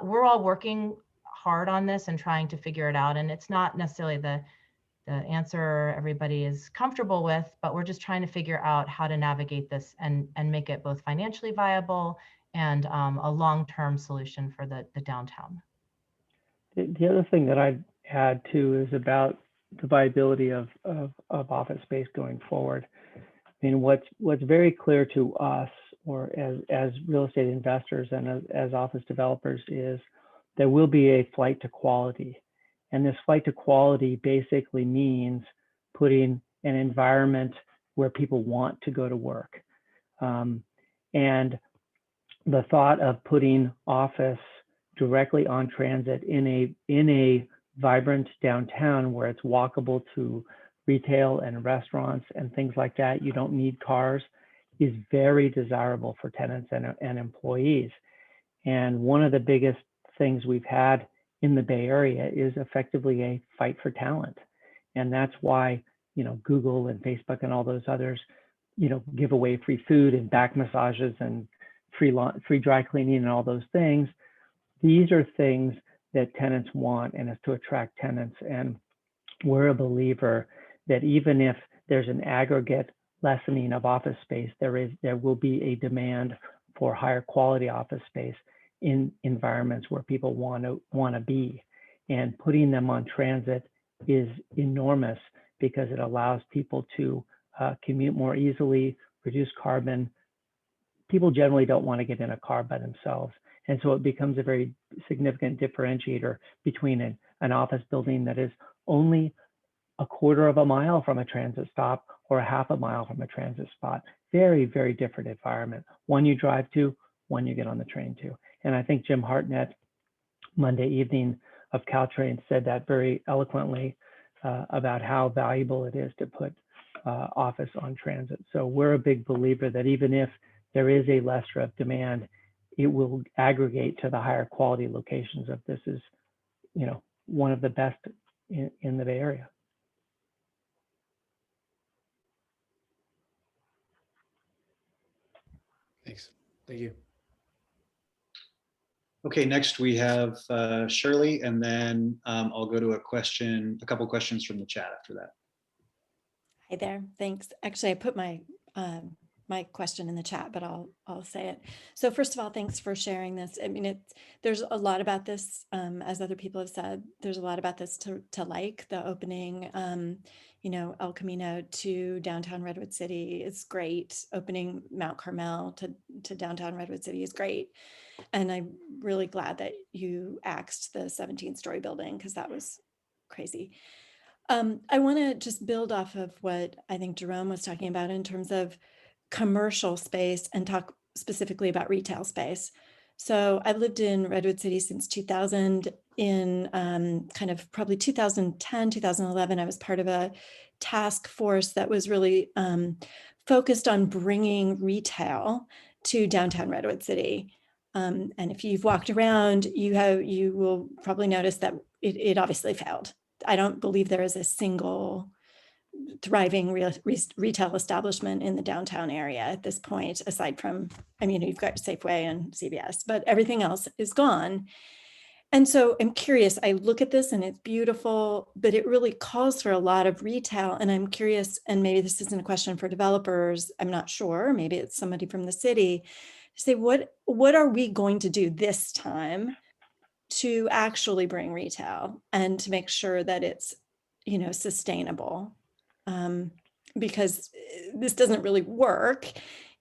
we're all working hard on this and trying to figure it out. And it's not necessarily the answer everybody is comfortable with, but we're just trying to figure out how to navigate this and make it both financially viable and a long-term solution for the downtown. The other thing that I'd add too is about the viability of office space going forward. I mean, what's very clear to us, or as real estate investors and as office developers, is there will be a flight to quality. And this flight to quality basically means putting an environment where people want to go to work. And the thought of putting office directly on transit in a vibrant downtown where it's walkable to retail and restaurants and things like that, you don't need cars, is very desirable for tenants and employees. And one of the biggest things we've had in the Bay Area is effectively a fight for talent. And that's why, Google and Facebook and all those others, give away free food and back massages and free dry cleaning and all those things. These are things that tenants want, and it's to attract tenants. And we're a believer that even if there's an aggregate lessening of office space, there will be a demand for higher quality office space in environments where people want to be, and putting them on transit is enormous because it allows people to commute more easily, reduce carbon. People generally don't want to get in a car by themselves. And so it becomes a very significant differentiator between an office building that is only a quarter of a mile from a transit stop or a half a mile from a transit spot. Very, very different environment. One you drive to, one you get on the train to. And I think Jim Hartnett, Monday evening of Caltrain, said that very eloquently about how valuable it is to put office on transit. So we're a big believer that even if there is a lesser of demand, it will aggregate to the higher quality locations of this is, you know, one of the best in the Bay Area. Thanks. Thank you. Okay, next we have Shirley, and then I'll go to a couple questions from the chat after that. Hi there, thanks. Actually, I put my my question in the chat, but I'll say it. So first of all, thanks for sharing this. I mean, there's a lot about this, as other people have said, there's a lot about this to like. The opening, you know, El Camino to downtown Redwood City is great. Opening Mount Carmel to downtown Redwood City is great. And I'm really glad that you axed the 17-story building, because that was crazy. I want to just build off of what I think Jerome was talking about in terms of commercial space and talk specifically about retail space. So I've lived in Redwood City since 2000. In kind of probably 2010, 2011, I was part of a task force that was really focused on bringing retail to downtown Redwood City. And if you've walked around, you will probably notice that it obviously failed. I don't believe there is a single thriving retail establishment in the downtown area at this point, aside from, I mean, you've got Safeway and CVS, but everything else is gone. And so I'm curious, I look at this and it's beautiful, but it really calls for a lot of retail. And I'm curious, and maybe this isn't a question for developers, I'm not sure, maybe it's somebody from the city, to say, what are we going to do this time to actually bring retail and to make sure that it's, you know, sustainable? Because this doesn't really work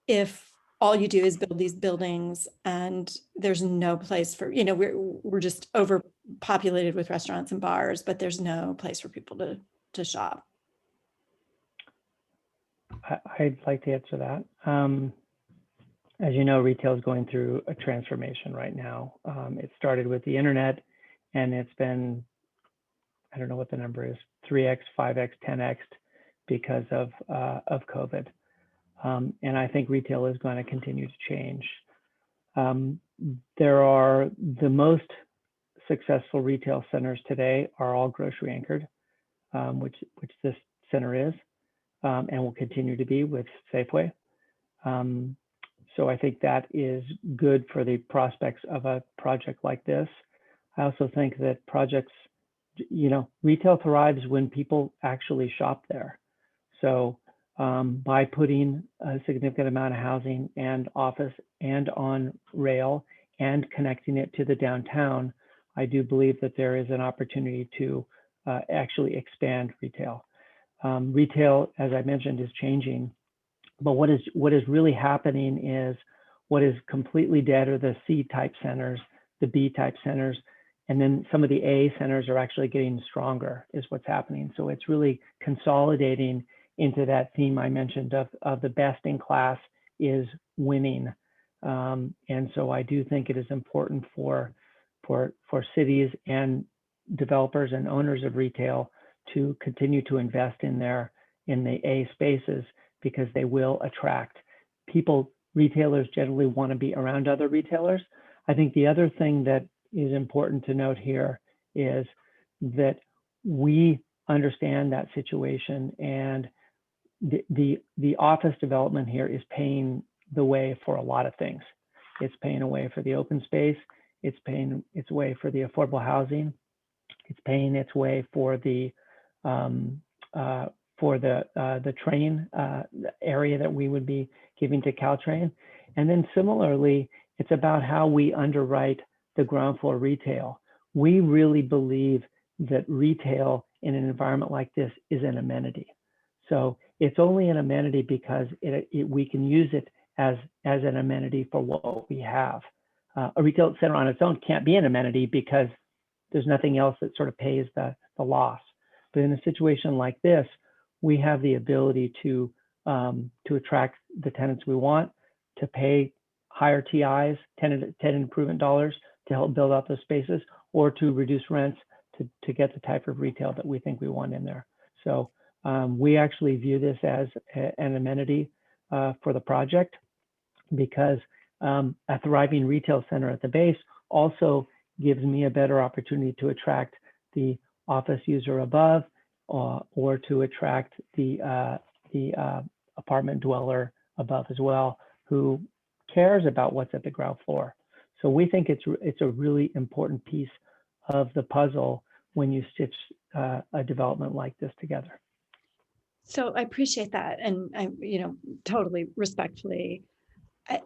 if all you do is build these buildings and there's no place for, you know, we're just overpopulated with restaurants and bars, but there's no place for people to shop. I'd like to answer that. As you know, retail is going through a transformation right now. It started with the internet, and it's been, I don't know what the number is, 3x, 5x, 10x because of COVID. And I think retail is going to continue to change. There are the most successful retail centers today are all grocery anchored, which this center is, and will continue to be with Safeway. So I think that is good for the prospects of a project like this. I also think that projects, you know, retail thrives when people actually shop there. So by putting a significant amount of housing and office and on rail and connecting it to the downtown, I do believe that there is an opportunity to actually expand retail. Retail, as I mentioned, is changing. But what is really happening is what is completely dead are the C-type centers, the B-type centers, and then some of the A centers are actually getting stronger is what's happening. So it's really consolidating into that theme I mentioned of the best in class is winning. And so I do think it is important for cities and developers and owners of retail to continue to invest in the A spaces, because they will attract people. Retailers generally want to be around other retailers. I think the other thing that is important to note here is that we understand that situation, and the office development here is paying the way for a lot of things. It's paying a way for the open space. It's paying its way for the affordable housing. It's paying its way for the train area that we would be giving to Caltrain. And then similarly, it's about how we underwrite the ground floor retail. We really believe that retail in an environment like this is an amenity. So it's only an amenity because we can use it as an amenity for what we have. A retail center on its own can't be an amenity because there's nothing else that sort of pays the loss. But in a situation like this, we have the ability to attract the tenants we want, to pay higher TIs, tenant improvement dollars, to help build out those spaces, or to reduce rents to get the type of retail that we think we want in there. So we actually view this as an amenity for the project, because a thriving retail center at the base also gives me a better opportunity to attract the office user above, or to attract the apartment dweller above as well, who cares about what's at the ground floor. So we think it's a really important piece of the puzzle when you stitch a development like this together. So I appreciate that. And I, totally respectfully,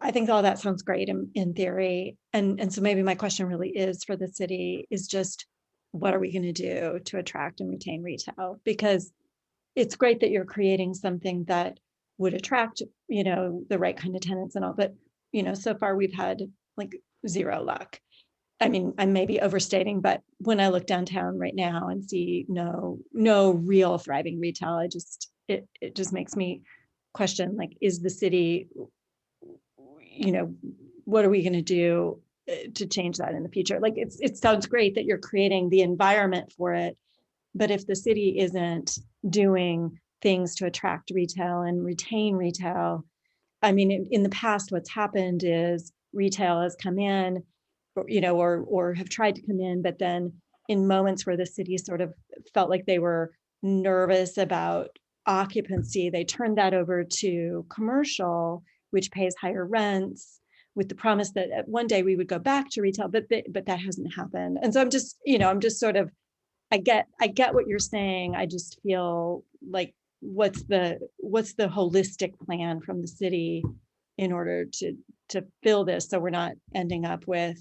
I think all that sounds great in theory. And so maybe my question really is for the city is just, what are we going to do to attract and retain retail? Because it's great that you're creating something that would attract, the right kind of tenants and all, but, so far we've had like zero luck. I mean, I may be overstating, but when I look downtown right now and see no real thriving retail, it just makes me question, like, is the city, what are we going to do to change that in the future? Like, it sounds great that you're creating the environment for it, but if the city isn't doing things to attract retail and retain retail, I mean, in the past, what's happened is retail has come in, or have tried to come in, but then in moments where the city sort of felt like they were nervous about occupancy, they turned that over to commercial, which pays higher rents, with the promise that one day we would go back to retail, but that hasn't happened. And so I'm just sort of, I get what you're saying. I just feel like, what's the holistic plan from the city in order to fill this, so we're not ending up with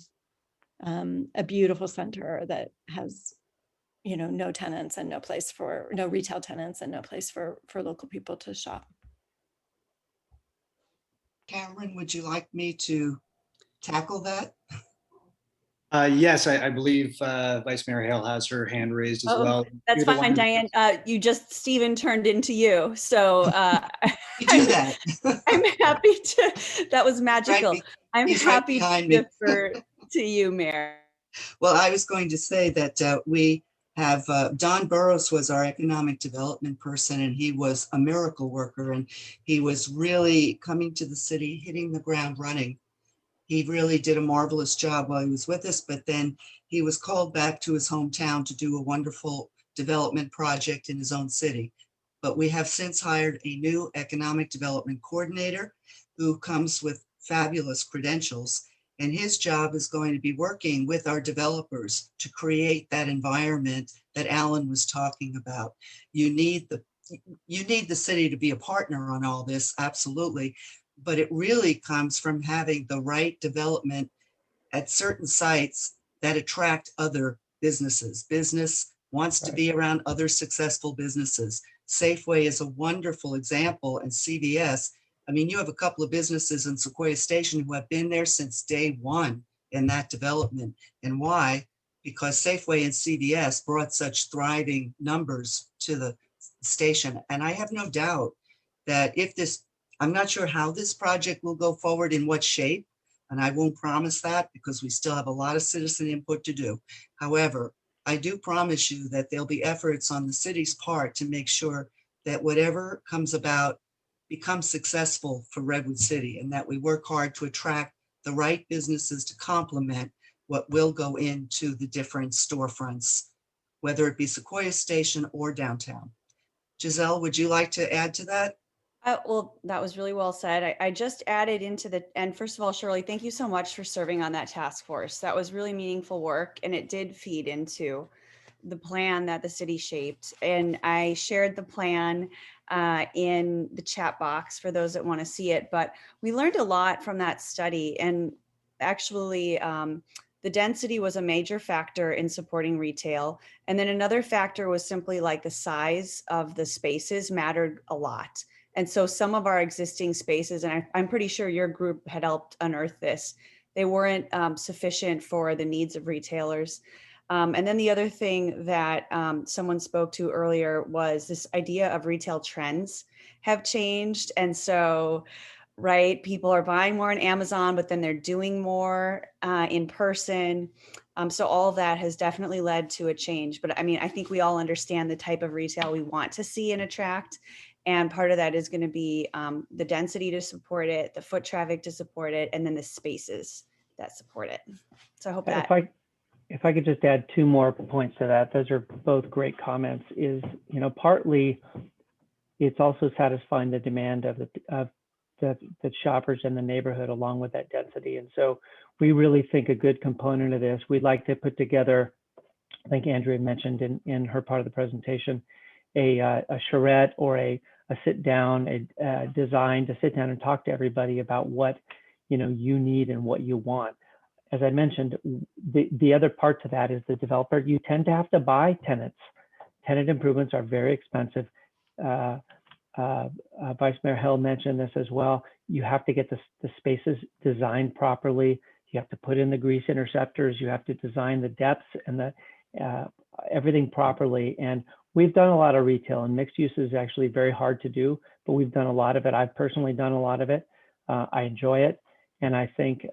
a beautiful center that has no tenants and no retail tenants and no place for local people to shop. Cameron, would you like me to tackle that? Yes, I believe Vice Mayor Hale has her hand raised as well. That's You're the fine, one- Diane. Stephen turned into you. So You do that. I'm happy to, that was magical. Right, I'm he's right happy behind to me. defer to you, Mayor. Well, I was going to say that we have, Don Burrows was our economic development person, and he was a miracle worker, and he was really coming to the city, hitting the ground running. He really did a marvelous job while he was with us, but then he was called back to his hometown to do a wonderful development project in his own city. But we have since hired a new economic development coordinator who comes with fabulous credentials. And his job is going to be working with our developers to create that environment that Alan was talking about. You need the city to be a partner on all this, absolutely. But it really comes from having the right development at certain sites that attract other businesses. Business wants to be around other successful businesses. Safeway is a wonderful example, and CVS. I mean, you have a couple of businesses in Sequoia Station who have been there since day one in that development. And why? Because Safeway and CVS brought such thriving numbers to the station. And I have no doubt that I'm not sure how this project will go forward, in what shape, and I won't promise that because we still have a lot of citizen input to do. However, I do promise you that there'll be efforts on the city's part to make sure that whatever comes about becomes successful for Redwood City, and that we work hard to attract the right businesses to complement what will go into the different storefronts, whether it be Sequoia Station or downtown. Giselle, would you like to add to that? Well, that was really well said. I just added and first of all, Shirley, thank you so much for serving on that task force. That was really meaningful work, and it did feed into the plan that the city shaped. And I shared the plan in the chat box for those that want to see it, but we learned a lot from that study. And actually, The density was a major factor in supporting retail. And then another factor was simply like the size of the spaces mattered a lot. And so some of our existing spaces, and I'm pretty sure your group had helped unearth this, they weren't sufficient for the needs of retailers. And then the other thing that someone spoke to earlier was this idea of retail trends have changed. And so, right, people are buying more on Amazon, but then they're doing more in person. So all of that has definitely led to a change. But I mean, I think we all understand the type of retail we want to see and attract. And part of that is going to be the density to support it, the foot traffic to support it, and then the spaces that support it. So I hope that. If I could just add 2 more points to that, those are both great comments. Is, you know, partly it's also satisfying the demand of the shoppers in the neighborhood along with that density. And so we really think a good component of this, we'd like to put together, I think Andrea mentioned in her part of the presentation, a charrette or a sit down, a design to sit down and talk to everybody about what, you know, you need and what you want. As I mentioned, the other part to that is the developer, you tend to have to buy tenants. Tenant improvements are very expensive. Vice Mayor Hale mentioned this as well. You have to get the spaces designed properly. You have to put in the grease interceptors. You have to design the depths and the everything properly. And we've done a lot of retail, and mixed use is actually very hard to do, but we've done a lot of it. I've personally done a lot of it. I enjoy it. And I think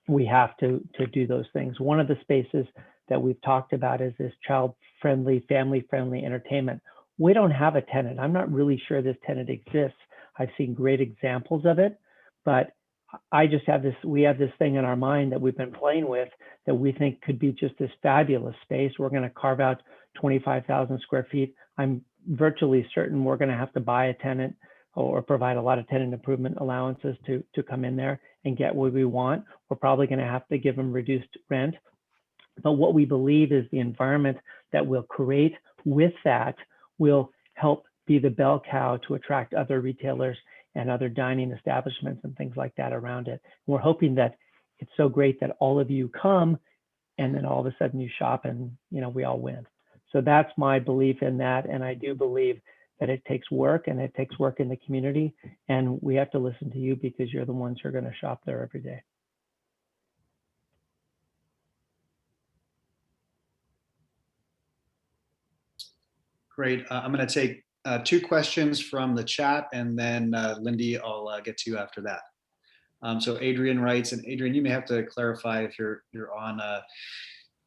we have to do those things. One of the spaces that we've talked about is this child-friendly, family-friendly entertainment. We don't have a tenant. I'm not really sure this tenant exists. I've seen great examples of it, but I just have this, we have this thing in our mind that we've been playing with that we think could be just this fabulous space. We're going to carve out 25,000 square feet. I'm virtually certain we're going to have to buy a tenant or provide a lot of tenant improvement allowances to come in there and get what we want. We're probably going to have to give them reduced rent. But what we believe is the environment that we'll create with that will help be the bell cow to attract other retailers and other dining establishments and things like that around it. We're hoping that it's so great that all of you come and then all of a sudden you shop and, you know, we all win. So that's my belief in that. And I do believe that it takes work, and it takes work in the community, and we have to listen to you because you're the ones who are going to shop there every day. Great. I'm going to take 2 questions from the chat, and then Lindy, I'll get to you after that. So Adrian writes, and Adrian, you may have to clarify if you're on.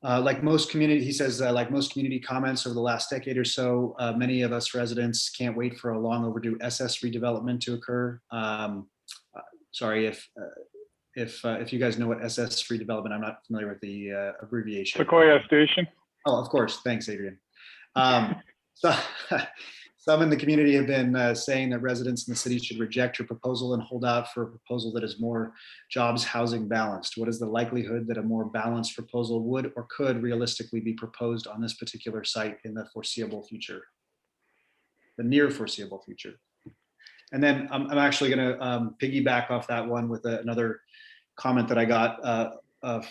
Like most community, he says, like most community comments over the last decade or so, many of us residents can't wait for a long overdue SS redevelopment to occur. Sorry if you guys know what SS redevelopment, I'm not familiar with the abbreviation. Sequoia Station. Oh, of course. Thanks, Adrian. So some in the community have been saying that residents in the city should reject your proposal and hold out for a proposal that is more jobs housing balanced. What is the likelihood that a more balanced proposal would or could realistically be proposed on this particular site in the foreseeable future, the near foreseeable future? And then I'm actually going to piggyback off that one with another comment that I got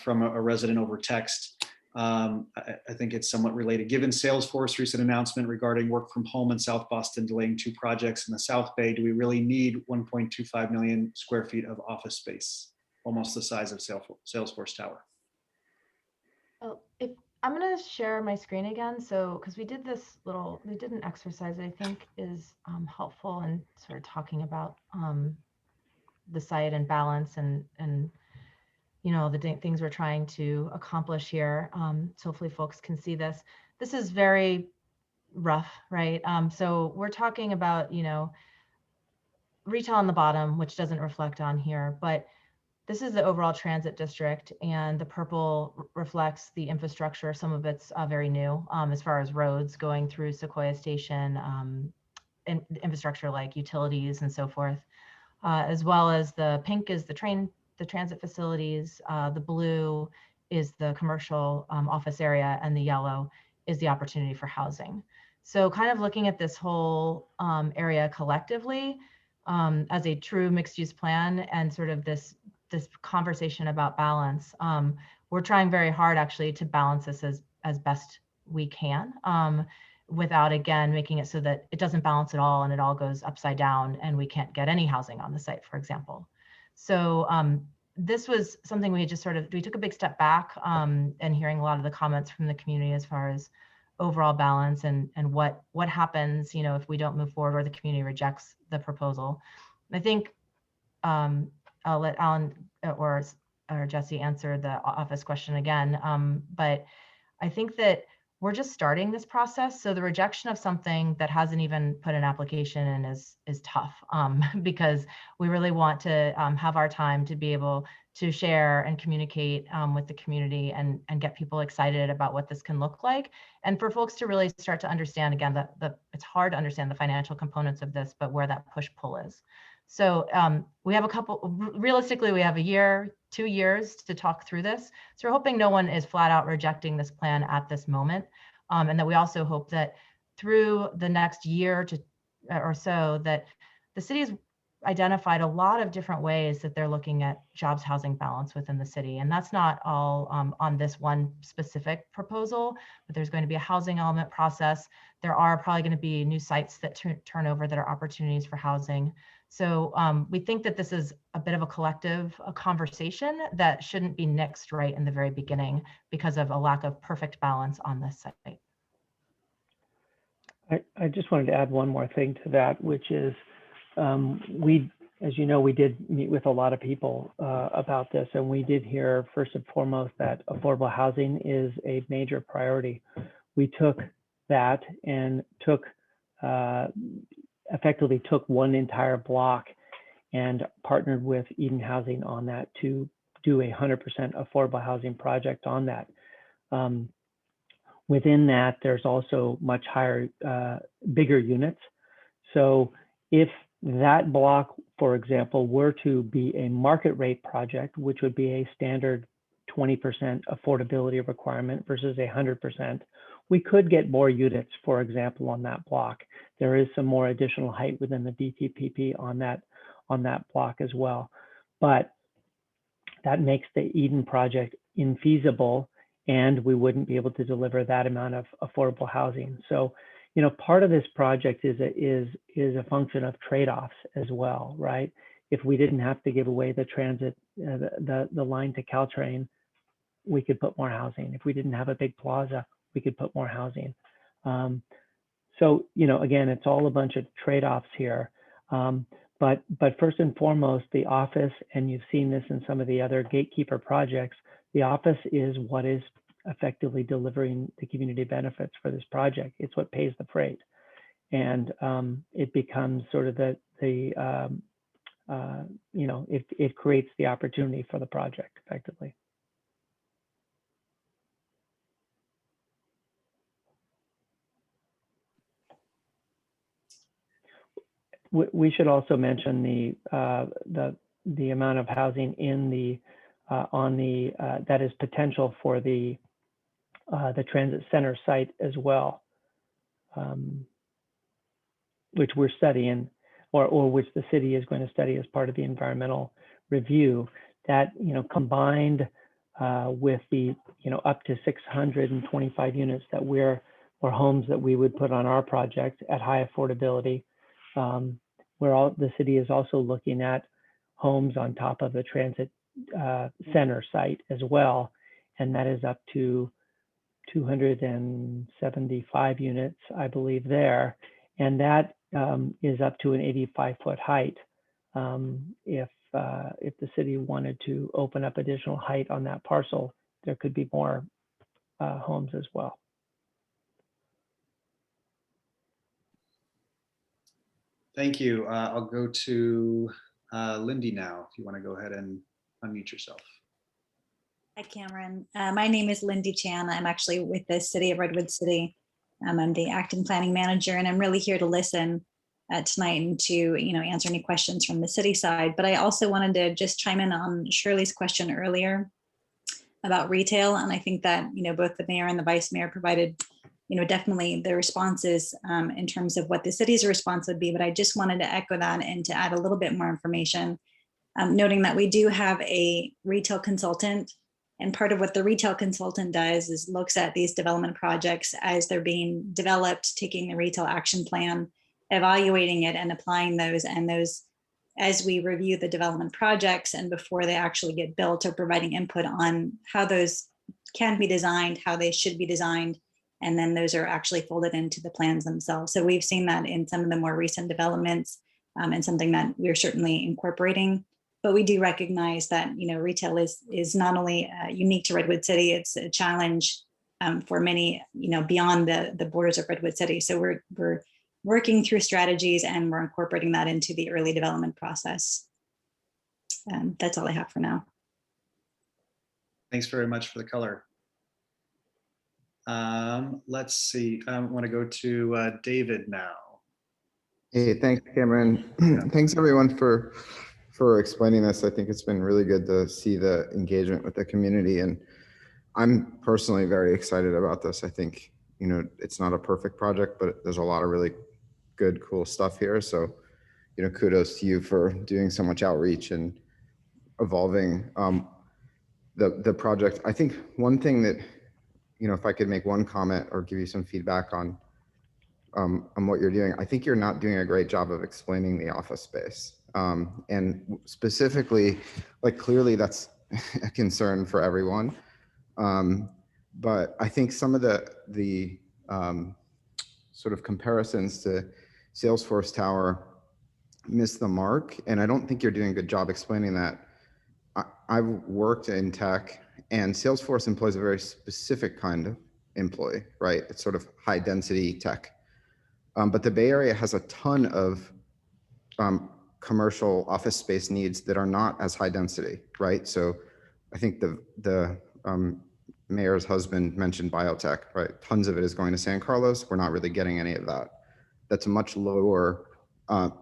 from a resident over text. I think it's somewhat related. Given Salesforce recent announcement regarding work from home in South Boston delaying 2 projects in the South Bay, do we really need 1.25 million square feet of office space, almost the size of Salesforce Tower? Well, if I'm going to share my screen again, so because we did an exercise I think is helpful in sort of talking about the site and balance and you know, the things we're trying to accomplish here. So hopefully folks can see this. This is very rough, right? So we're talking about, you know, retail on the bottom, which doesn't reflect on here, but this is the overall transit district, and the purple reflects the infrastructure. Some of it's very new as far as roads going through Sequoia Station, and infrastructure like utilities and so forth, as well as the pink is the transit facilities, the blue is the commercial office area, and the yellow is the opportunity for housing. So kind of looking at this whole area collectively as a true mixed use plan and sort of this conversation about balance, we're trying very hard actually to balance this as best we can, without, again, making it so that it doesn't balance at all and it all goes upside down and we can't get any housing on the site, for example. So this was something we just we took a big step back, and hearing a lot of the comments from the community as far as overall balance and what happens, if we don't move forward or the community rejects the proposal. I think I'll let Alan or Jesse answer the office question again. But I think that we're just starting this process. So the rejection of something that hasn't even put an application in is tough, because we really want to have our time to be able to share and communicate with the community and get people excited about what this can look like. And for folks to really start to understand, again, that it's hard to understand the financial components of this, but where that push-pull is. So we have realistically, we have a year, 2 years to talk through this. So we're hoping no one is flat out rejecting this plan at this moment. And that we also hope that through the next year or so that the city has identified a lot of different ways that they're looking at jobs housing balance within the city. And that's not all on this one specific proposal, but there's going to be a housing element process. There are probably going to be new sites that turn over that are opportunities for housing. So we think that this is a bit of a collective conversation that shouldn't be nixed right in the very beginning because of a lack of perfect balance on this site. I just wanted to add one more thing to that, which is as you know, we did meet with a lot of people about this, and we did hear first and foremost that affordable housing is a major priority. We took that and effectively took one entire block and partnered with Eden Housing on that to do a 100% affordable housing project on that. Within that, there's also much higher, bigger units. So if that block, for example, were to be a market rate project, which would be a standard 20% affordability requirement versus 100%, we could get more units, for example, on that block. There is some more additional height within the DTPP on that block as well. But that makes the Eden project infeasible, and we wouldn't be able to deliver that amount of affordable housing. So, part of this project is a function of trade-offs as well, right? If we didn't have to give away the transit, the line to Caltrain, we could put more housing. If we didn't have a big plaza, we could put more housing. So, again, it's all a bunch of trade-offs here. But first and foremost, the office, and you've seen this in some of the other gatekeeper projects, the office is what is effectively delivering the community benefits for this project. It's what pays the freight. And it becomes sort of it creates the opportunity for the project effectively. We should also mention the amount of housing in the that is potential for the transit center site as well, which we're studying, or which the city is going to study as part of the environmental review. That combined with the up to 625 units that or homes that we would put on our project at high affordability. The city is also looking at homes on top of the transit center site as well, and that is up to 275 units, I believe, there, and that is up to an 85-foot height. If the city wanted to open up additional height on that parcel, there could be more homes as well. Thank you. I'll go to Lindy now, if you want to go ahead and unmute yourself. Hi, Cameron. My name is Lindy Chan. I'm actually with the City of Redwood City. I'm the acting planning manager, and I'm really here to listen tonight and to answer any questions from the city side. But I also wanted to just chime in on Shirley's question earlier about retail, and I think that both the mayor and the vice mayor provided definitely the responses in terms of what the city's response would be. But I just wanted to echo that and to add a little bit more information, noting that we do have a retail consultant And part of what the retail consultant does is looks at these development projects as they're being developed, taking the retail action plan, evaluating it and applying those, and those as we review the development projects and before they actually get built, or providing input on how those can be designed, how they should be designed, and then those are actually folded into the plans themselves. So we've seen that in some of the more recent developments, and something that we're certainly incorporating. But we do recognize that, you know, retail is not only unique to Redwood City, it's a challenge for many, you know, beyond the borders of Redwood City. So we're working through strategies, and we're incorporating that into the early development process. That's all I have for now. Thanks very much for the color. Let's see. I want to go to David now. Hey, thanks, Cameron. Thanks everyone for explaining this. I think it's been really good to see the engagement with the community, and I'm personally very excited about this. I think, you know, it's not a perfect project, but there's a lot of really good, cool stuff here. So, you know, kudos to you for doing so much outreach and evolving the project. I think one thing that, you know, if I could make one comment or give you some feedback on what you're doing, I think you're not doing a great job of explaining the office space. And specifically, like, clearly that's a concern for everyone. But I think some of the sort of comparisons to Salesforce Tower miss the mark. And I don't think you're doing a good job explaining that. I've worked in tech, and Salesforce employs a very specific kind of employee, right? It's sort of high density tech. But the Bay Area has a ton of commercial office space needs that are not as high density, right? So I think the mayor's husband mentioned biotech, right? Tons of it is going to San Carlos. We're not really getting any of that. That's a much lower,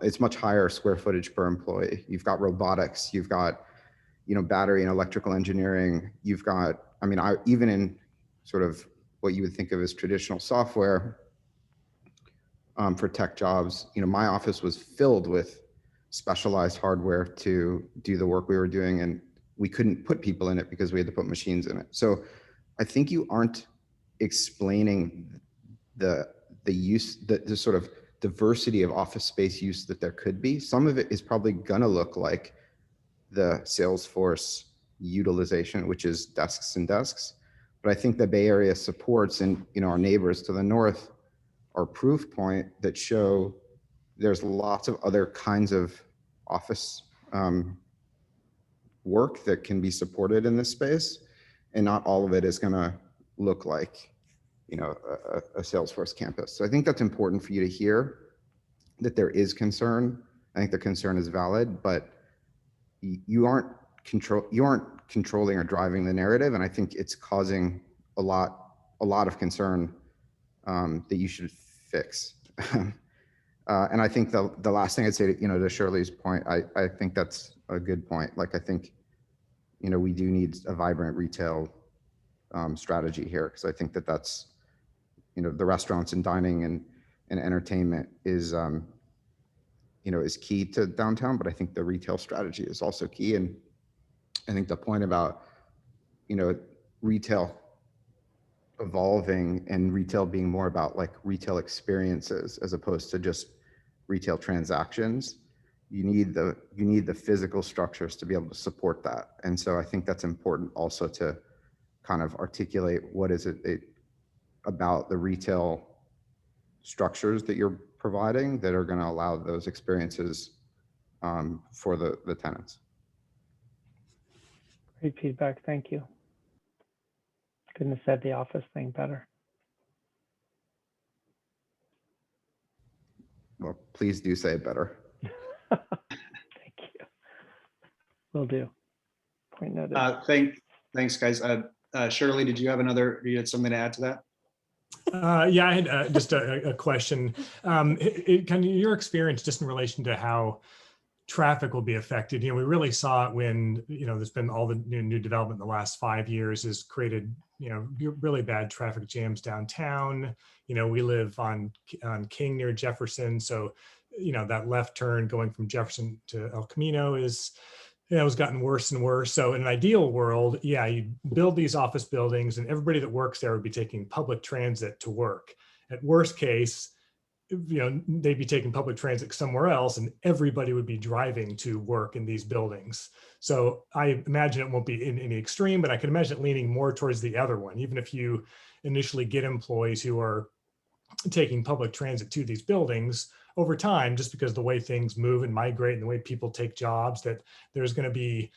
it's much higher square footage per employee. You've got robotics, you've got, you know, battery and electrical engineering. You've got, I mean, even in sort of what you would think of as traditional software for tech jobs, you know, my office was filled with specialized hardware to do the work we were doing, and we couldn't put people in it because we had to put machines in it. So I think you aren't explaining the use, the sort of diversity of office space use that there could be. Some of it is probably gonna look like the Salesforce utilization, which is desks and desks. But I think the Bay Area supports, and, you know, our neighbors to the north are proof point that show there's lots of other kinds of office work that can be supported in this space, and not all of it is going to look like, you know, a Salesforce campus. So I think that's important for you to hear, that there is concern. I think the concern is valid, but you aren't controlling or driving the narrative, and I think it's causing a lot of concern that you should fix. And I think the last thing I'd say, you know, to Shirley's point, I think that's a good point. Like, I think, you know, we do need a vibrant retail strategy here, because I think that's, you know, the restaurants and dining and entertainment is, you know, is key to downtown, but I think the retail strategy is also key. And I think the point about, you know, retail evolving and retail being more about like retail experiences as opposed to just retail transactions, you need the physical structures to be able to support that. And so I think that's important also to kind of articulate what is it about the retail structures that you're providing that are going to allow those experiences for the tenants. Great feedback. Thank you. Couldn't have said the office thing better. Well, please do say it better. Thank you. Will do. Point noted. Thanks, guys. Shirley, did you had something to add to that? Yeah, I had just a question. Kind of your experience just in relation to how traffic will be affected. You know, we really saw it when, you know, there's been all the new development in the last 5 years has created, you know, really bad traffic jams downtown. You know, we live on King near Jefferson. So, you know, that left turn going from Jefferson to El Camino is it was gotten worse and worse. So in an ideal world, yeah, you build these office buildings and everybody that works there would be taking public transit to work. At worst case, they'd be taking public transit somewhere else and everybody would be driving to work in these buildings. So I imagine it won't be in any extreme, but I can imagine it leaning more towards the other one. Even if you initially get employees who are taking public transit to these buildings, over time, just because the way things move and migrate and the way people take jobs, that there's going to be,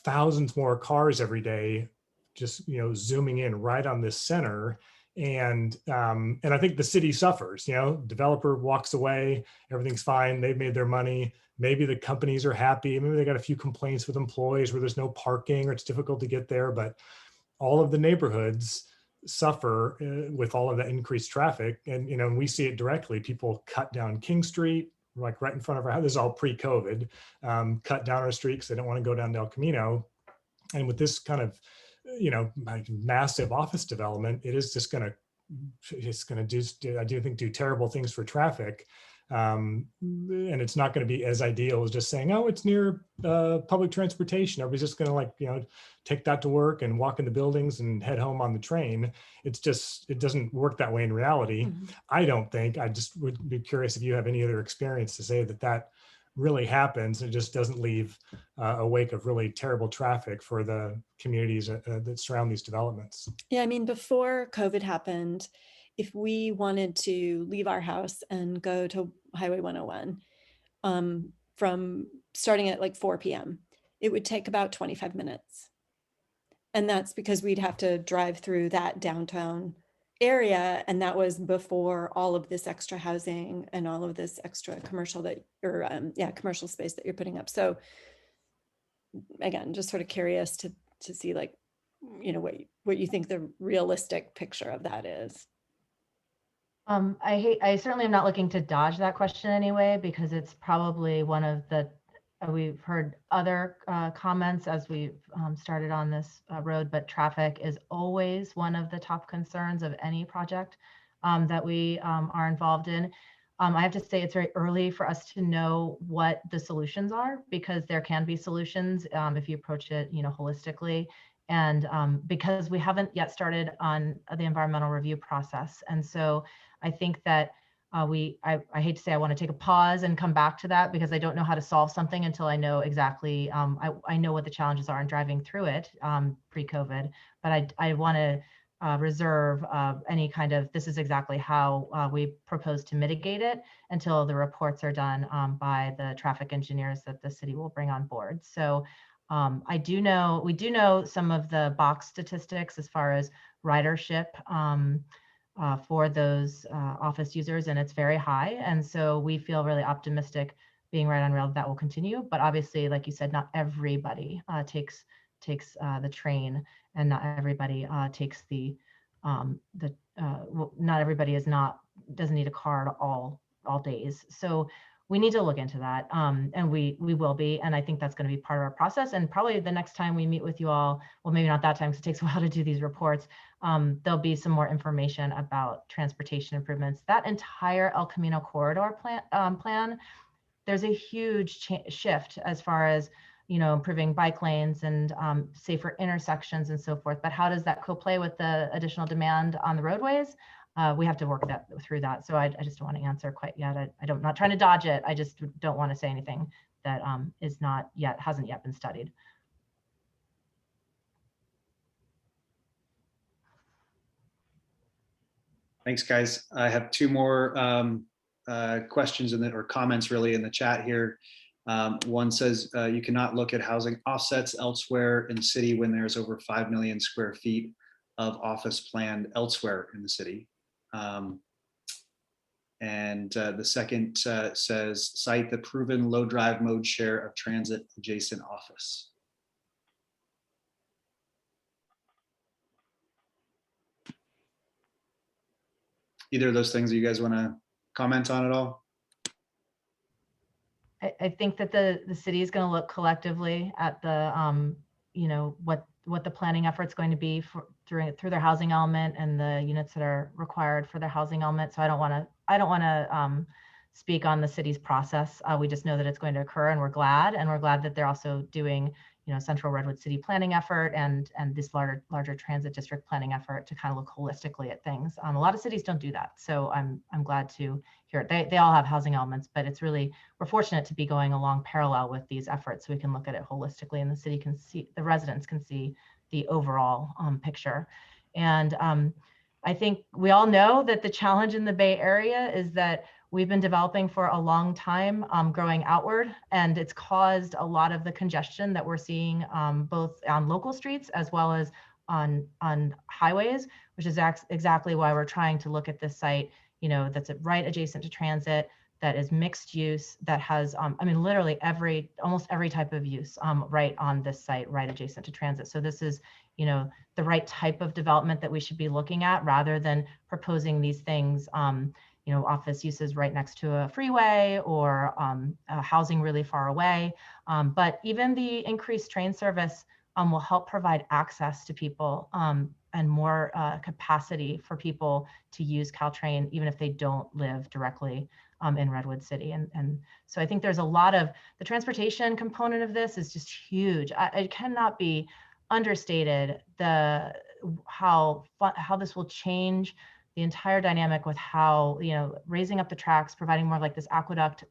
thousands more cars every day, just, zooming in right on this center. And I think the city suffers, developer walks away, everything's fine. They've made their money. Maybe the companies are happy. Maybe they got a few complaints with employees where there's no parking or it's difficult to get there, but all of the neighborhoods suffer with all of that increased traffic. And we see it directly. People cut down King Street, like right in front of our house. This is all pre-COVID, cut down our street because they don't want to go down El Camino. And with this kind of, like massive office development, it is just going to do terrible things for traffic. And it's not going to be as ideal as just saying, oh, it's near public transportation. Everybody's just going to take that to work and walk into buildings and head home on the train. It doesn't work that way in reality. Mm-hmm. I don't think. I just would be curious if you have any other experience to say that really happens. It just doesn't leave a wake of really terrible traffic for the communities that surround these developments. Yeah, I mean, before COVID happened, if we wanted to leave our house and go to Highway 101 from starting at 4 p.m., it would take about 25 minutes. And that's because we'd have to drive through that downtown area. And that was before all of this extra housing and all of this extra commercial commercial space that you're putting up. So again, just sort of curious to see what you think the realistic picture of that is. I certainly am not looking to dodge that question anyway, because it's probably one of the, we've heard other comments as we've started on this road, but traffic is always one of the top concerns of any project that we are involved in. I have to say it's very early for us to know what the solutions are, because there can be solutions if you approach it, holistically. And because we haven't yet started on the environmental review process. And so I think that I hate to say I want to take a pause and come back to that, because I don't know how to solve something until I know exactly, I know what the challenges are in driving through it pre-COVID, but I want to reserve any kind of, this is exactly how we propose to mitigate it until the reports are done by the traffic engineers that the city will bring on board. So we do know some of the box statistics as far as ridership for those office users, and it's very high. And so we feel really optimistic being right on rail that will continue. But obviously, like you said, not everybody takes the train, and not everybody takes not everybody doesn't need a car all days. So we need to look into that, and we will be, and I think that's going to be part of our process. And probably the next time we meet with you all, well, maybe not that time, because it takes a while to do these reports, there'll be some more information about transportation improvements. That entire El Camino corridor plan, there's a huge shift as far as improving bike lanes and safer intersections and so forth. But how does that co-play with the additional demand on the roadways? We have to work through that. So I just don't want to answer quite yet. I'm not trying to dodge it. I just don't want to say anything that hasn't yet been studied. Thanks, guys. I have two more questions or comments really in the chat here. One says you cannot look at housing offsets elsewhere in the city when there's over 5 million square feet of office planned elsewhere in the city. And the second says, cite the proven low drive mode share of transit adjacent office. Either of those things you guys want to comment on at all? I think that the city is going to look collectively at the, what the planning effort's going to be through their housing element and the units that are required for their housing element. So I don't want to speak on the city's process. We just know that it's going to occur, and we're glad that they're also doing, Central Redwood City planning effort and this larger transit district planning effort to kind of look holistically at things. A lot of cities don't do that, so I'm glad to hear it. They all have housing elements, but it's really, we're fortunate to be going along parallel with these efforts, so we can look at it holistically, and the city can see, the residents can see the overall picture. And I think we all know that the challenge in the Bay Area is that we've been developing for a long time, growing outward, and it's caused a lot of the congestion that we're seeing both on local streets as well as on highways, which is exactly why we're trying to look at this site, that's right adjacent to transit, that is mixed use, that has, literally almost every type of use right on this site, right adjacent to transit. So this is, the right type of development that we should be looking at, rather than proposing these things, office uses right next to a freeway, or housing really far away. But even the increased train service will help provide access to people and more capacity for people to use Caltrain, even if they don't live directly in Redwood City. And so I think there's a lot of, the transportation component of this is just huge. It cannot be understated how this will change the entire dynamic with how, raising up the tracks, providing more like this aqueduct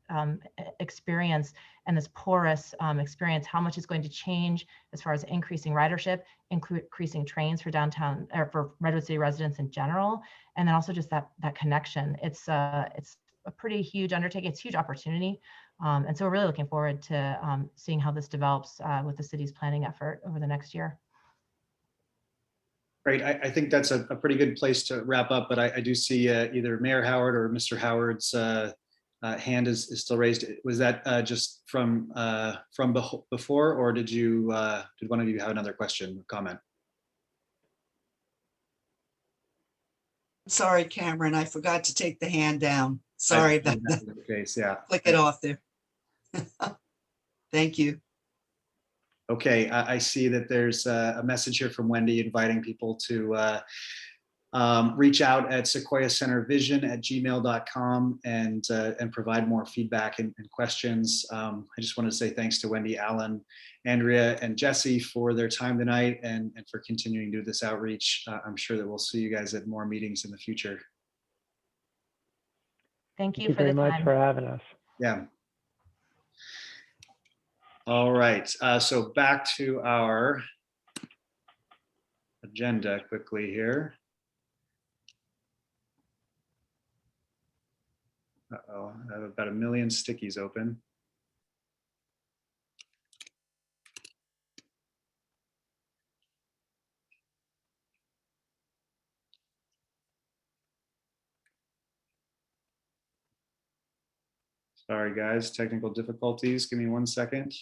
experience and this porous experience, how much is going to change as far as increasing ridership, increasing trains for downtown, or for Redwood City residents in general. And then also just that connection. It's a pretty huge undertaking. It's a huge opportunity. And so we're really looking forward to seeing how this develops with the city's planning effort over the next year. Great. I think that's a pretty good place to wrap up, but I do see either Mayor Howard or Mr. Howard's hand is still raised. Was that just from before, or did one of you have another question or comment? Sorry, Cameron, I forgot to take the hand down. Sorry about that. The case, yeah. Click it off there. Thank you. Okay, I see that there's a message here from Wendy inviting people to reach out at sequoiacentervision@gmail.com and provide more feedback and questions. I just want to say thanks to Wendy, Alan, Andrea, and Jesse for their time tonight and for continuing to do this outreach. I'm sure that we'll see you guys at more meetings in the future. Thank you for very much for having us. Yeah. All right, so back to our agenda quickly here. Uh-oh, I have about 1 million stickies open. Sorry guys, technical difficulties. Give me 1 second.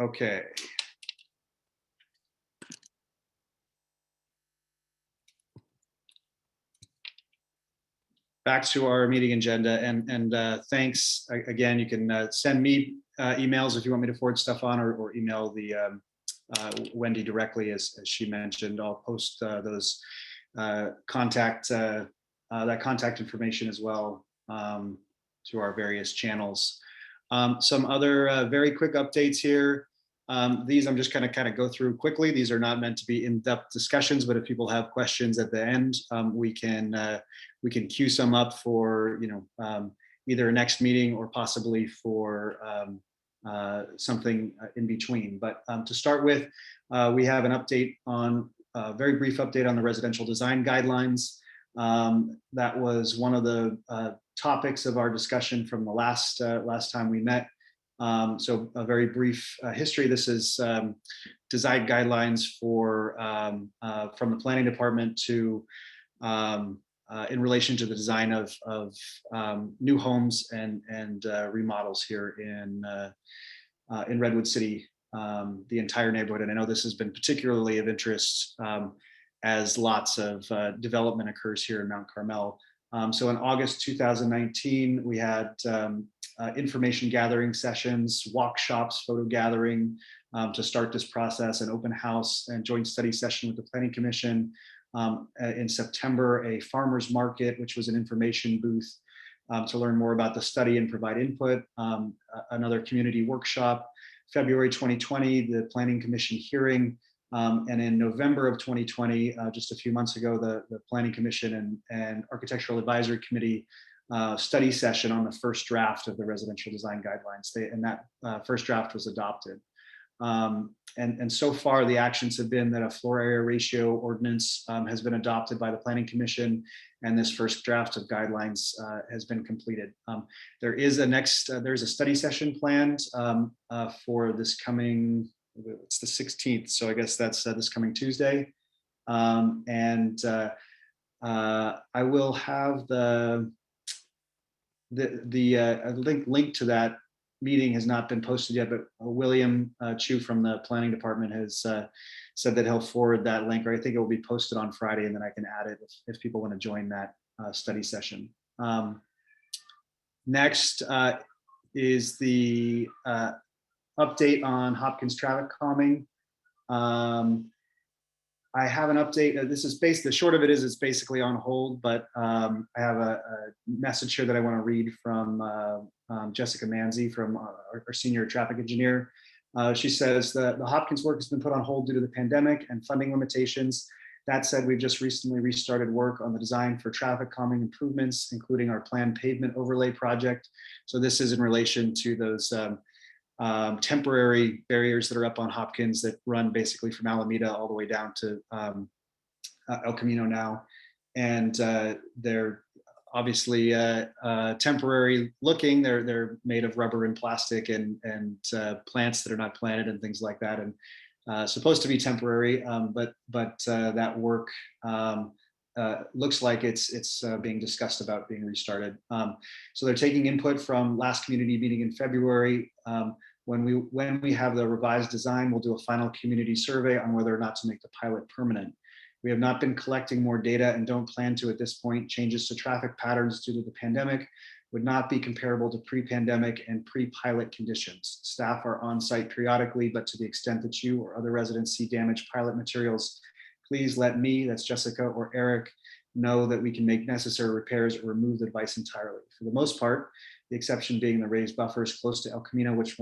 Okay. Back to our meeting agenda, and thanks again. You can send me emails if you want me to forward stuff on, or email the Wendy directly, as she mentioned. I'll post those contact information as well to our various channels. Some other very quick updates here. These I'm just kind of go through quickly. These are not meant to be in-depth discussions, but if people have questions at the end, we can queue some up for either a next meeting or possibly for something in between. But to start with, we have an update on a very brief update on the residential design guidelines. That was one of the topics of our discussion from the last time we met. So a very brief history. This is design guidelines for from the planning department to in relation to the design of new homes and remodels here in Redwood City, the entire neighborhood. And I know this has been particularly of interest as lots of development occurs here in Mount Carmel. So in August 2019, we had information gathering sessions, workshops, photo gathering to start this process, an open house and joint study session with the Planning Commission. In September, a farmer's market, which was an information booth to learn more about the study and provide input, another community workshop. February 2020, the Planning Commission hearing. And in November of 2020, just a few months ago, the Planning Commission and Architectural Advisory Committee study session on the first draft of the residential design guidelines. And that first draft was adopted. And so far, the actions have been that a floor area ratio ordinance has been adopted by the Planning Commission, and this first draft of guidelines has been completed. There's a study session planned for this coming, it's the 16th, so I guess that's this coming Tuesday. I will have the link to that meeting has not been posted yet, but William Chu from the planning department has said that he'll forward that link, or I think it will be posted on Friday, and then I can add it if people want to join that study session. Next is the update on Hopkins traffic calming. I have an update. This is the short of it is it's basically on hold, but I have a message here that I want to read from Jessica Manzi, from our senior traffic engineer. She says that the Hopkins work has been put on hold due to the pandemic and funding limitations. That said, we've just recently restarted work on the design for traffic calming improvements, including our planned pavement overlay project. So this is in relation to those temporary barriers that are up on Hopkins that run basically from Alameda all the way down to El Camino now. And they're obviously temporary looking. They're made of rubber and plastic and plants that are not planted and things like that. And supposed to be temporary, but that work looks like it's being discussed about being restarted. So they're taking input from last community meeting in February. When we have the revised design, we'll do a final community survey on whether or not to make the pilot permanent. We have not been collecting more data and don't plan to at this point. Changes to traffic patterns due to the pandemic would not be comparable to pre-pandemic and pre-pilot conditions. Staff are on site periodically, but to the extent that you or other residents see damaged pilot materials, please let me, that's Jessica, or Eric, know that we can make necessary repairs or remove the device entirely. For the most part, the exception being the raised buffers close to El Camino, which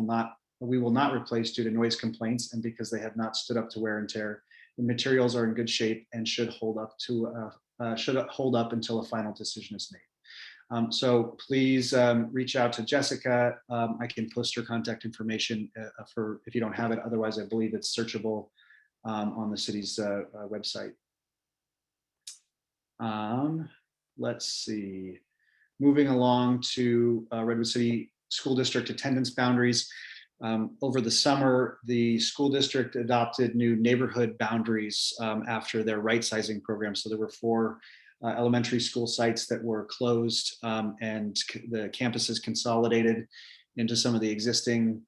we will not replace due to noise complaints and because they have not stood up to wear and tear. The materials are in good shape and should hold up until a final decision is made. So please reach out to Jessica. I can post her contact information for if you don't have it. Otherwise, I believe it's searchable on the city's website. Let's see. Moving along to Redwood City School District attendance boundaries. Over the summer, the school district adopted new neighborhood boundaries after their right sizing program. So there were 4 elementary school sites that were closed and the campuses consolidated into some of the existing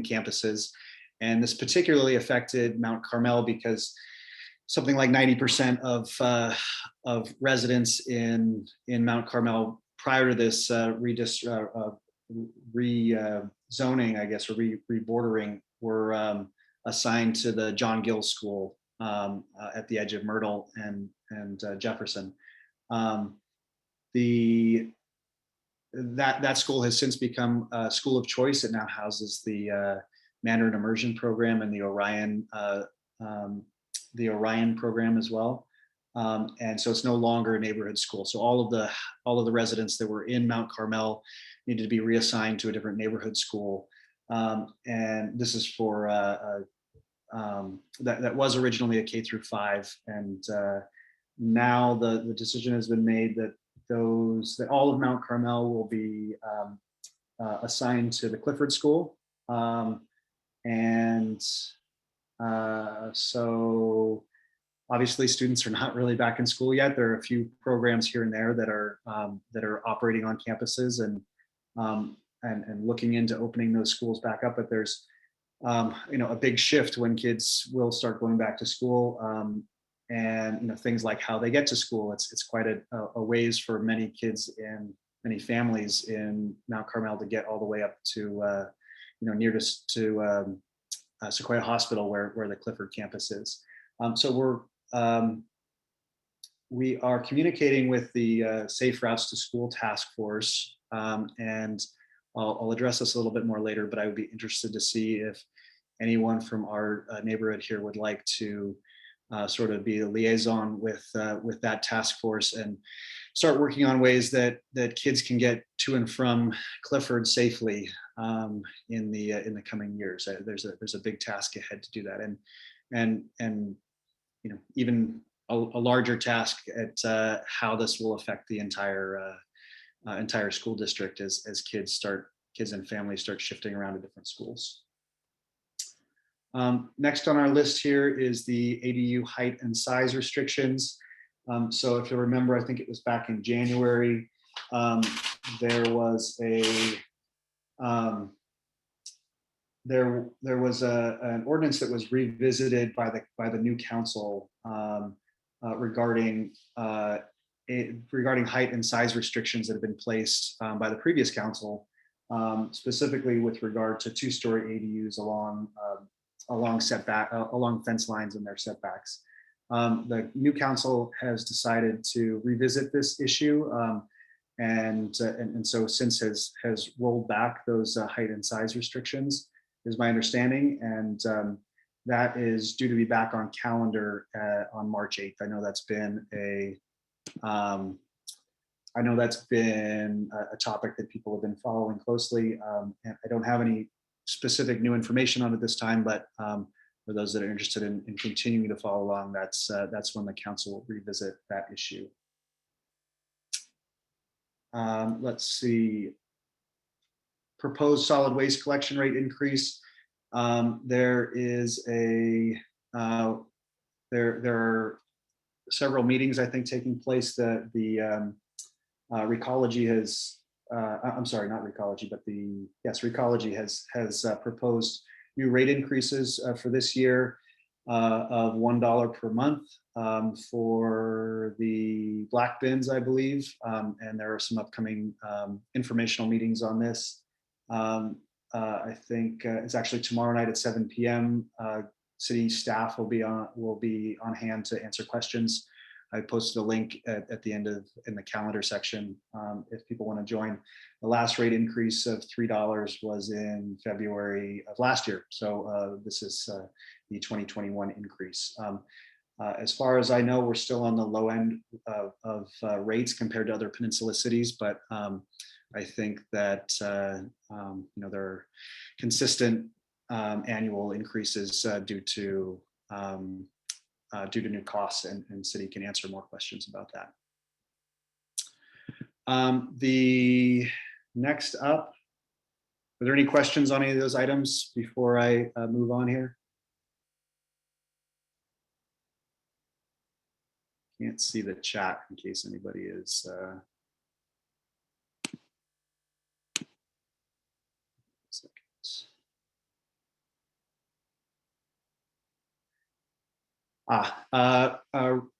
campuses. And this particularly affected Mount Carmel because something like 90% of residents in Mount Carmel prior to this rezoning, I guess, or rebordering, were assigned to the John Gill School at the edge of Myrtle and Jefferson. That school has since become a school of choice. It now houses the Mandarin Immersion program and the Orion program as well. And so it's no longer a neighborhood school. So all of the residents that were in Mount Carmel needed to be reassigned to a different neighborhood school. And this is for that was originally a K-5, and now the decision has been made that all of Mount Carmel will be assigned to the Clifford School. So obviously students are not really back in school yet. There are a few programs here and there that are operating on campuses and looking into opening those schools back up. But there's a big shift when kids will start going back to school. and things like how they get to school. It's quite a ways for many kids and many families in Mount Carmel to get all the way up to near to Sequoia Hospital, where the Clifford campus is. So we are communicating with the Safe Routes to School Task Force, and I'll address this a little bit more later, but I would be interested to see if anyone from our neighborhood here would like to sort of be a liaison with that task force and start working on ways that kids can get to and from Clifford safely in the coming years. There's a big task ahead to do that, and even a larger task at how this will affect the entire school district as kids and families start shifting around to different schools. Next on our list here is the ADU height and size restrictions. So if you remember, I think it was back in January, there was an ordinance that was revisited by the new council regarding height and size restrictions that have been placed by the previous council, specifically with regard to two-story ADUs along fence lines and their setbacks. The new council has decided to revisit this issue, and so since has rolled back those height and size restrictions, is my understanding, and that is due to be back on calendar on March 8th. I know that's been a topic that people have been following closely, and I don't have any specific new information on it this time, but for those that are interested in continuing to follow along, that's when the council will revisit that issue. Let's see. Proposed solid waste collection rate increase. There are several meetings, I think, taking place. Recology has, I'm sorry, not Recology, but Recology has proposed new rate increases for this year of $1 per month for the black bins, I believe. And there are some upcoming informational meetings on this. I think it's actually tomorrow night at 7 p.m. City staff will be on hand to answer questions. I posted a link at the end in the calendar section if people want to join. The last rate increase of $3 was in February of last year. So this is the 2021 increase. As far as I know, we're still on the low end of rates compared to other peninsula cities, but I think that there are consistent annual increases due to new costs, and city can answer more questions about that. The next up, are there any questions on any of those items before I move on here? Can't see the chat in case anybody is.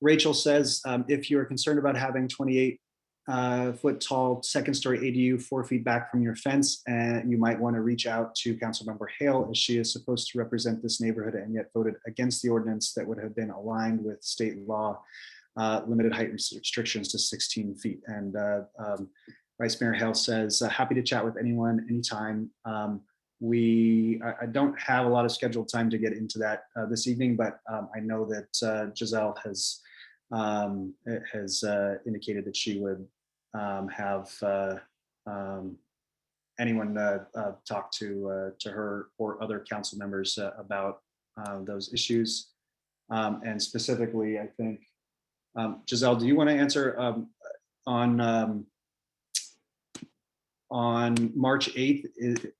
Rachel says, if you are concerned about having 28-foot tall second story ADU 4 feet back from your fence, and you might want to reach out to Councilmember Hale, as she is supposed to represent this neighborhood and yet voted against the ordinance that would have been aligned with state law, limited height restrictions to 16 feet. And Vice Mayor Hale says, happy to chat with anyone, anytime. I don't have a lot of scheduled time to get into that this evening, but I know that Giselle has indicated that she would have anyone talk to her or other council members about those issues. And specifically, I think, Giselle, do you want to answer on March 8th?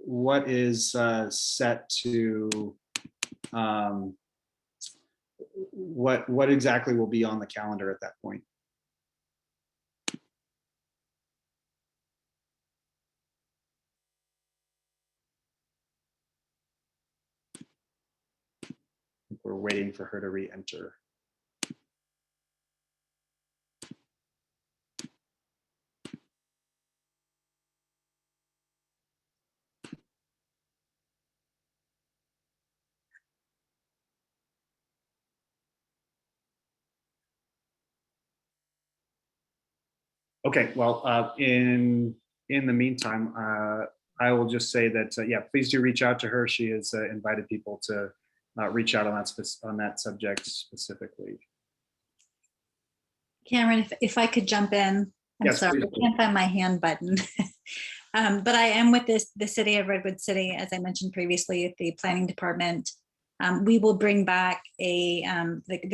What is set to, what exactly will be on the calendar at that point? We're waiting for her to re-enter. Okay, well, in the meantime, I will just say that, yeah, please do reach out to her. She has invited people to reach out on that subject specifically. Cameron, if I could jump in, I'm Yes, sorry, please. I can't find my hand button. But I am with the city of Redwood City, as I mentioned previously, at the planning department. We will bring back the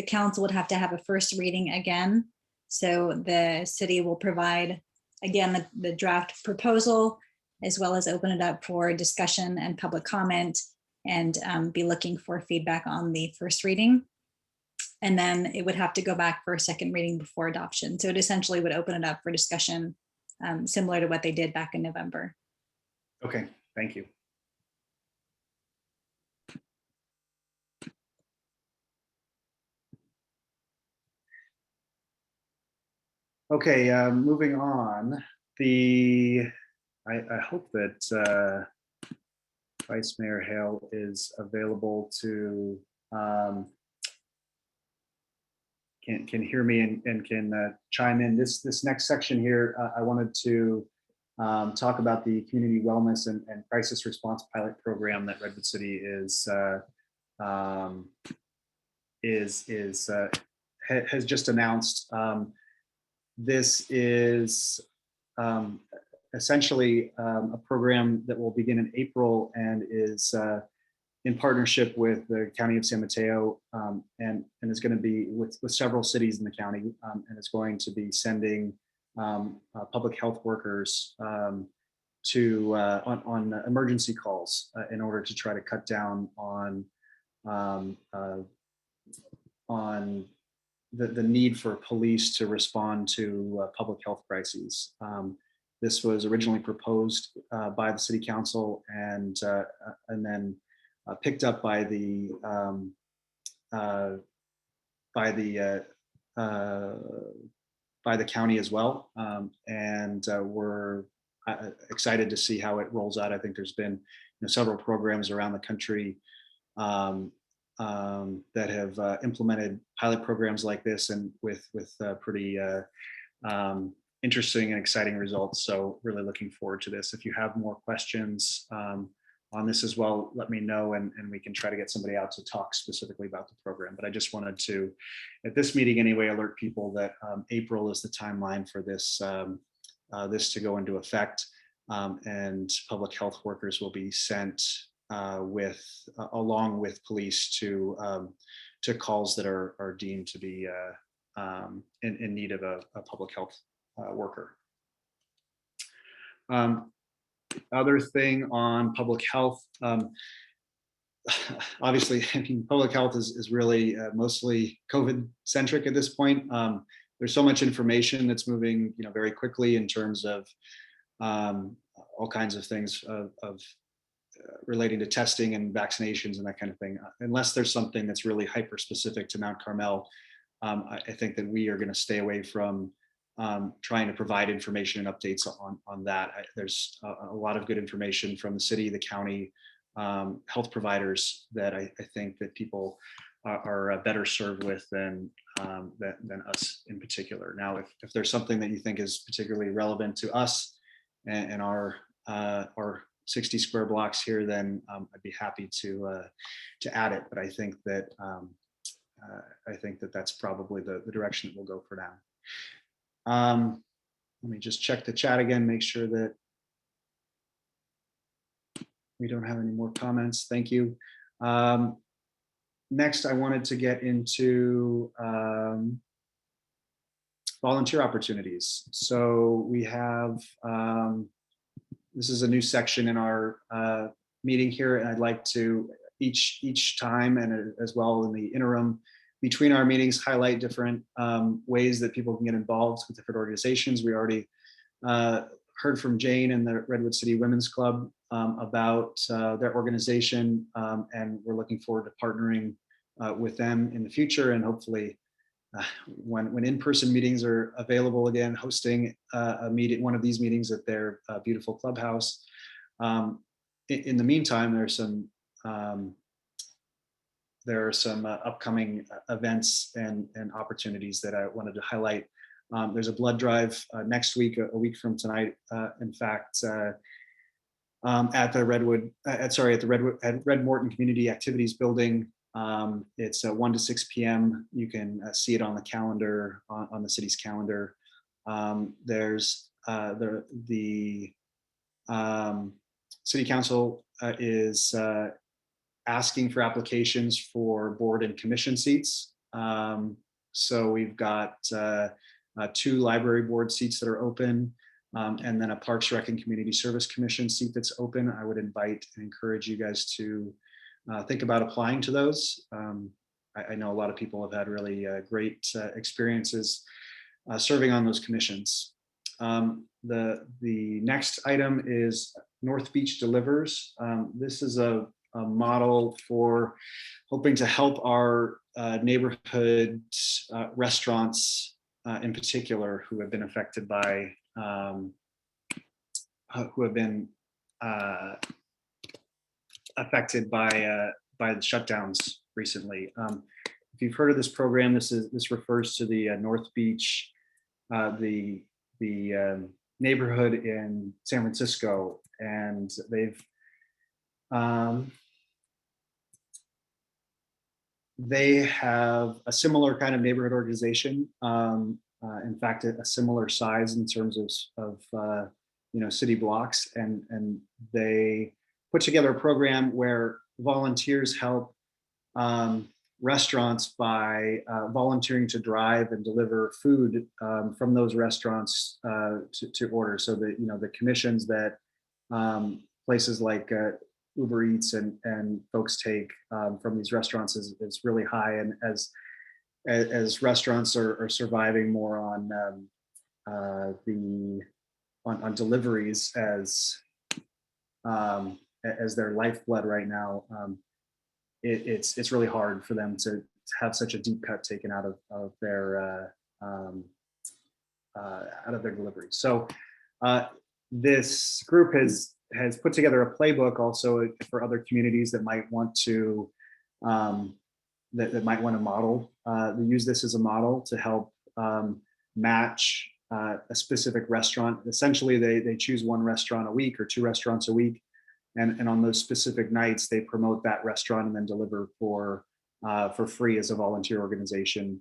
council would have to have a first reading again. So the city will provide, again, the draft proposal, as well as open it up for discussion and public comment, and be looking for feedback on the first reading. And then it would have to go back for a second reading before adoption. So it essentially would open it up for discussion, similar to what they did back in November. Okay, thank you. Okay, moving on. I hope that Vice Mayor Hale is available to can hear me and can chime in. This next section here, I wanted to talk about the community wellness and crisis response pilot program that Redwood City has just announced. This is essentially a program that will begin in April and is in partnership with the County of San Mateo, and is going to be with several cities in the county, and is going to be sending public health workers to on emergency calls in order to try to cut down on the need for police to respond to public health crises. This was originally proposed by the City Council and then picked up by the county as well, and we're excited to see how it rolls out. I think there's been several programs around the country that have implemented pilot programs like this, and with pretty interesting and exciting results. So really looking forward to this. If you have more questions on this as well, let me know, and we can try to get somebody out to talk specifically about the program. But I just wanted to, at this meeting anyway, alert people that April is the timeline for this this to go into effect, and public health workers will be sent along with police to calls that are deemed to be in need of a public health worker. Other thing on public health, obviously, I mean, public health is really mostly COVID centric at this point. There's so much information that's moving, very quickly in terms of all kinds of things of relating to testing and vaccinations and that kind of thing. Unless there's something that's really hyper specific to Mount Carmel, I think that we are going to stay away from trying to provide information and updates on that. There's a lot of good information from the city, the county, health providers that I think that people are better served with than us in particular. Now, if there's something that you think is particularly relevant to us and our 60 square blocks here, then I'd be happy to add it. But I think that that's probably the direction that we'll go for now. Let me just check the chat again, make sure that we don't have any more comments. Thank you. Next, I wanted to get into volunteer opportunities. So we have, this is a new section in our meeting here, and I'd like to each time, and as well in the interim between our meetings, highlight different ways that people can get involved with different organizations. We already heard from Jane and the Redwood City Women's Club about their organization, and we're looking forward to partnering with them in the future, and hopefully when in-person meetings are available again, hosting one of these meetings at their beautiful clubhouse. In the meantime, there are some upcoming events and opportunities that I wanted to highlight. There's a blood drive next week, a week from tonight. In fact, at the Red Morton Community Activities Building. It's 1 to 6 p.m. You can see it on the calendar, on the city's calendar. There's the City Council is asking for applications for board and commission seats. So we've got 2 library board seats that are open, and then a Parks, Rec, and Community Service Commission seat that's open. I would invite and encourage you guys to think about applying to those. I know a lot of people have had really great experiences serving on those commissions. The next item is North Beach Delivers. This is a model for hoping to help our neighborhood restaurants in particular who have been affected by the shutdowns recently. If you've heard of this program, this refers to the North Beach, the neighborhood in San Francisco, and they have a similar kind of neighborhood organization. In fact, a similar size in terms of city blocks, and they put together a program where volunteers help restaurants by volunteering to drive and deliver food from those restaurants to order. So the commissions that places like Uber Eats and folks take from these restaurants is really high, and as restaurants are surviving more on deliveries as their lifeblood right now, it's really hard for them to have such a deep cut taken out of their deliveries. So this group has put together a playbook also for other communities that might want to that might want to model. They use this as a model to help match a specific restaurant. Essentially, they choose one restaurant a week or 2 restaurants a week, and on those specific nights, they promote that restaurant and then deliver for free as a volunteer organization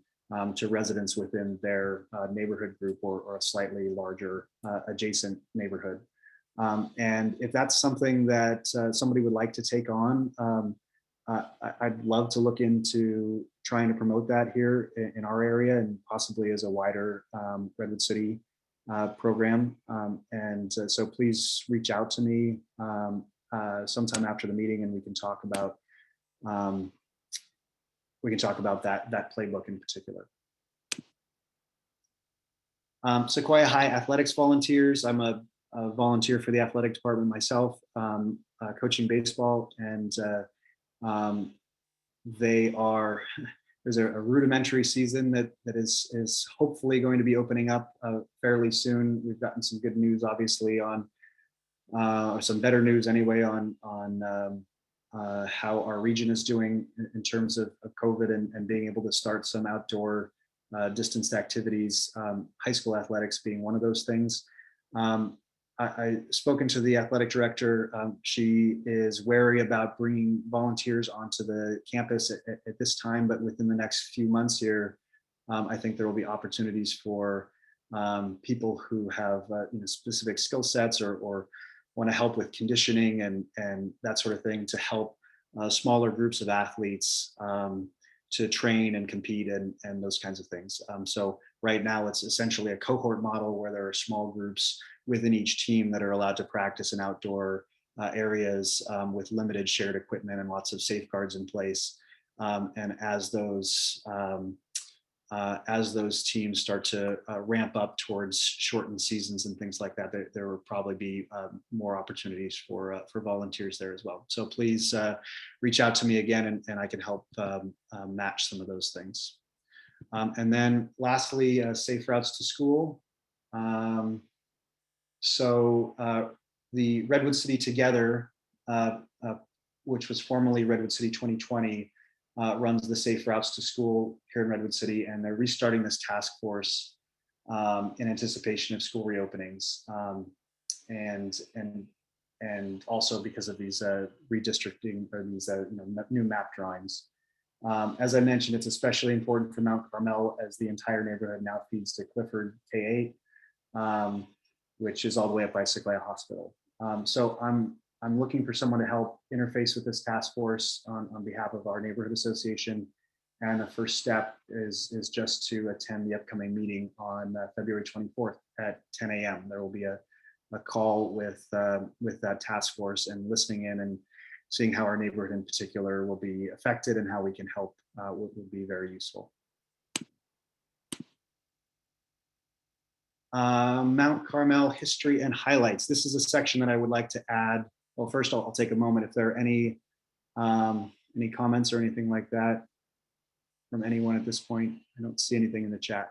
to residents within their neighborhood group or a slightly larger adjacent neighborhood. And if that's something that somebody would like to take on, I'd love to look into trying to promote that here in our area and possibly as a wider Redwood City program. So please reach out to me sometime after the meeting, and we can talk about that playbook in particular. Sequoia High Athletics volunteers. I'm a volunteer for the athletic department myself, coaching baseball, and there's a rudimentary season that is hopefully going to be opening up fairly soon. We've gotten some good news, obviously, on or some better news anyway on how our region is doing in terms of COVID and being able to start some outdoor distanced activities, high school athletics being one of those things. I've spoken to the athletic director. She is wary about bringing volunteers onto the campus at this time, but within the next few months here, I think there will be opportunities for people who have specific skill sets or want to help with conditioning and that sort of thing to help smaller groups of athletes to train and compete and those kinds of things. So right now it's essentially a cohort model where there are small groups within each team that are allowed to practice in outdoor areas with limited shared equipment and lots of safeguards in place. And as those teams start to ramp up towards shortened seasons and things like that, there will probably be more opportunities for volunteers there as well. So please reach out to me again, and I can help match some of those things. And then lastly, safe routes to school. So the Redwood City Together, which was formerly Redwood City 2020, runs the safe routes to school here in Redwood City, and they're restarting this task force in anticipation of school reopenings, and also because of these redistricting or these new map drawings. As I mentioned, it's especially important for Mount Carmel as the entire neighborhood now feeds to Clifford K8, which is all the way up by Sequoia Hospital. So I'm looking for someone to help interface with this task force on behalf of our neighborhood association. And the first step is just to attend the upcoming meeting on February 24th at 10 a.m. There will be a call with that task force, and listening in and seeing how our neighborhood in particular will be affected and how we can help will be very useful. Mount Carmel history and highlights. This is a section that I would like to add. Well, first I'll take a moment if there are any comments or anything like that from anyone at this point. I don't see anything in the chat.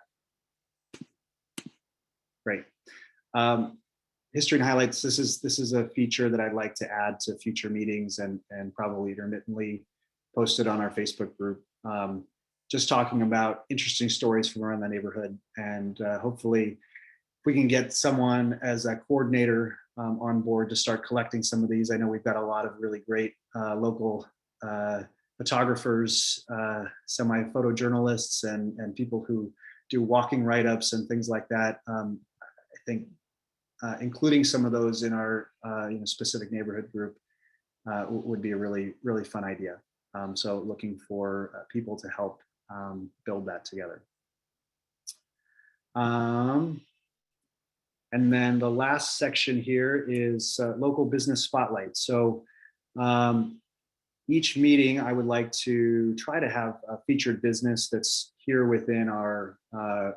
Great. History and highlights. This is a feature that I'd like to add to future meetings and probably intermittently posted on our Facebook group. Just talking about interesting stories from around the neighborhood, and hopefully we can get someone as a coordinator on board to start collecting some of these. I know we've got a lot of really great local photographers, semi-photojournalists, and people who do walking write-ups and things like that. I think including some of those in our specific neighborhood group would be a really, really fun idea. So looking for people to help build that together. And then the last section here is local business spotlight. So each meeting, I would like to try to have a featured business that's here within our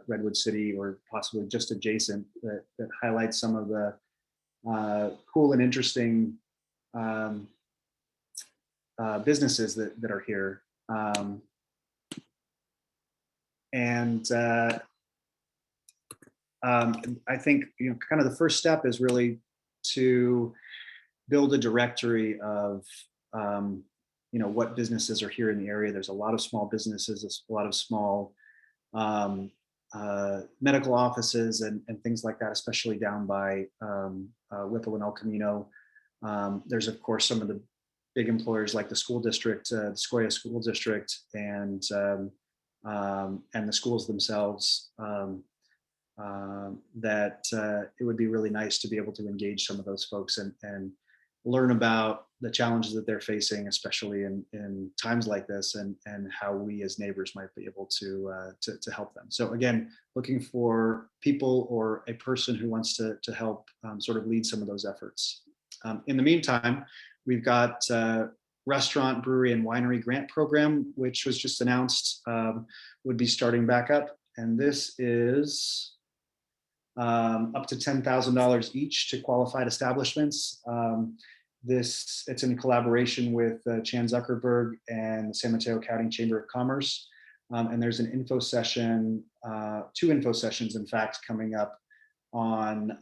Redwood City or possibly just adjacent that highlights some of the cool and interesting businesses that are here. I think kind of the first step is really to build a directory of what businesses are here in the area. There's a lot of small businesses, a lot of small medical offices and things like that, especially down by Whipple and El Camino. There's of course some of the big employers like the school district, the Sequoia School District, and the schools themselves. That it would be really nice to be able to engage some of those folks and learn about the challenges that they're facing, especially in times like this, and how we as neighbors might be able to help them. So again, looking for people or a person who wants to help sort of lead some of those efforts. In the meantime, we've got restaurant, brewery, and winery grant program, which was just announced, would be starting back up. And this is up to $10,000 each to qualified establishments. It's in collaboration with Chan Zuckerberg and the San Mateo County Chamber of Commerce. And there's an info session, 2 info sessions, in fact, coming up on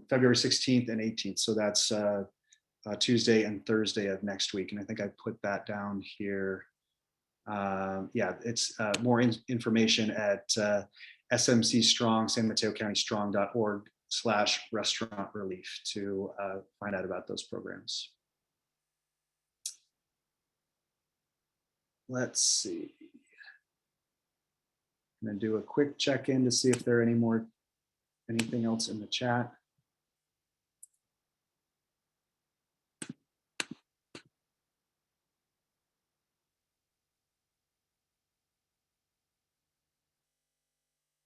February 16th and 18th. So that's Tuesday and Thursday of next week. And I think I put that down here. Yeah, it's more information at SMC Strong, San Mateo County Strong.org/restaurant relief to find out about those programs. Let's see. I'm gonna do a quick check-in to see if there are anything else in the chat.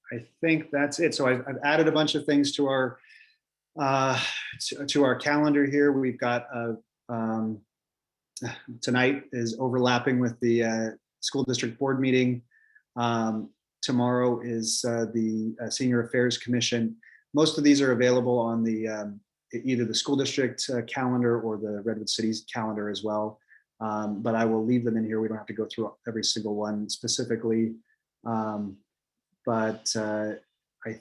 I think that's it. So I've added a bunch of things to our calendar here. We've got tonight is overlapping with the school district board meeting. Tomorrow is the Senior Affairs Commission. Most of these are available on the either the school district calendar or the Redwood City's calendar as well. But I will leave them in here. We don't have to go through every single one specifically. But I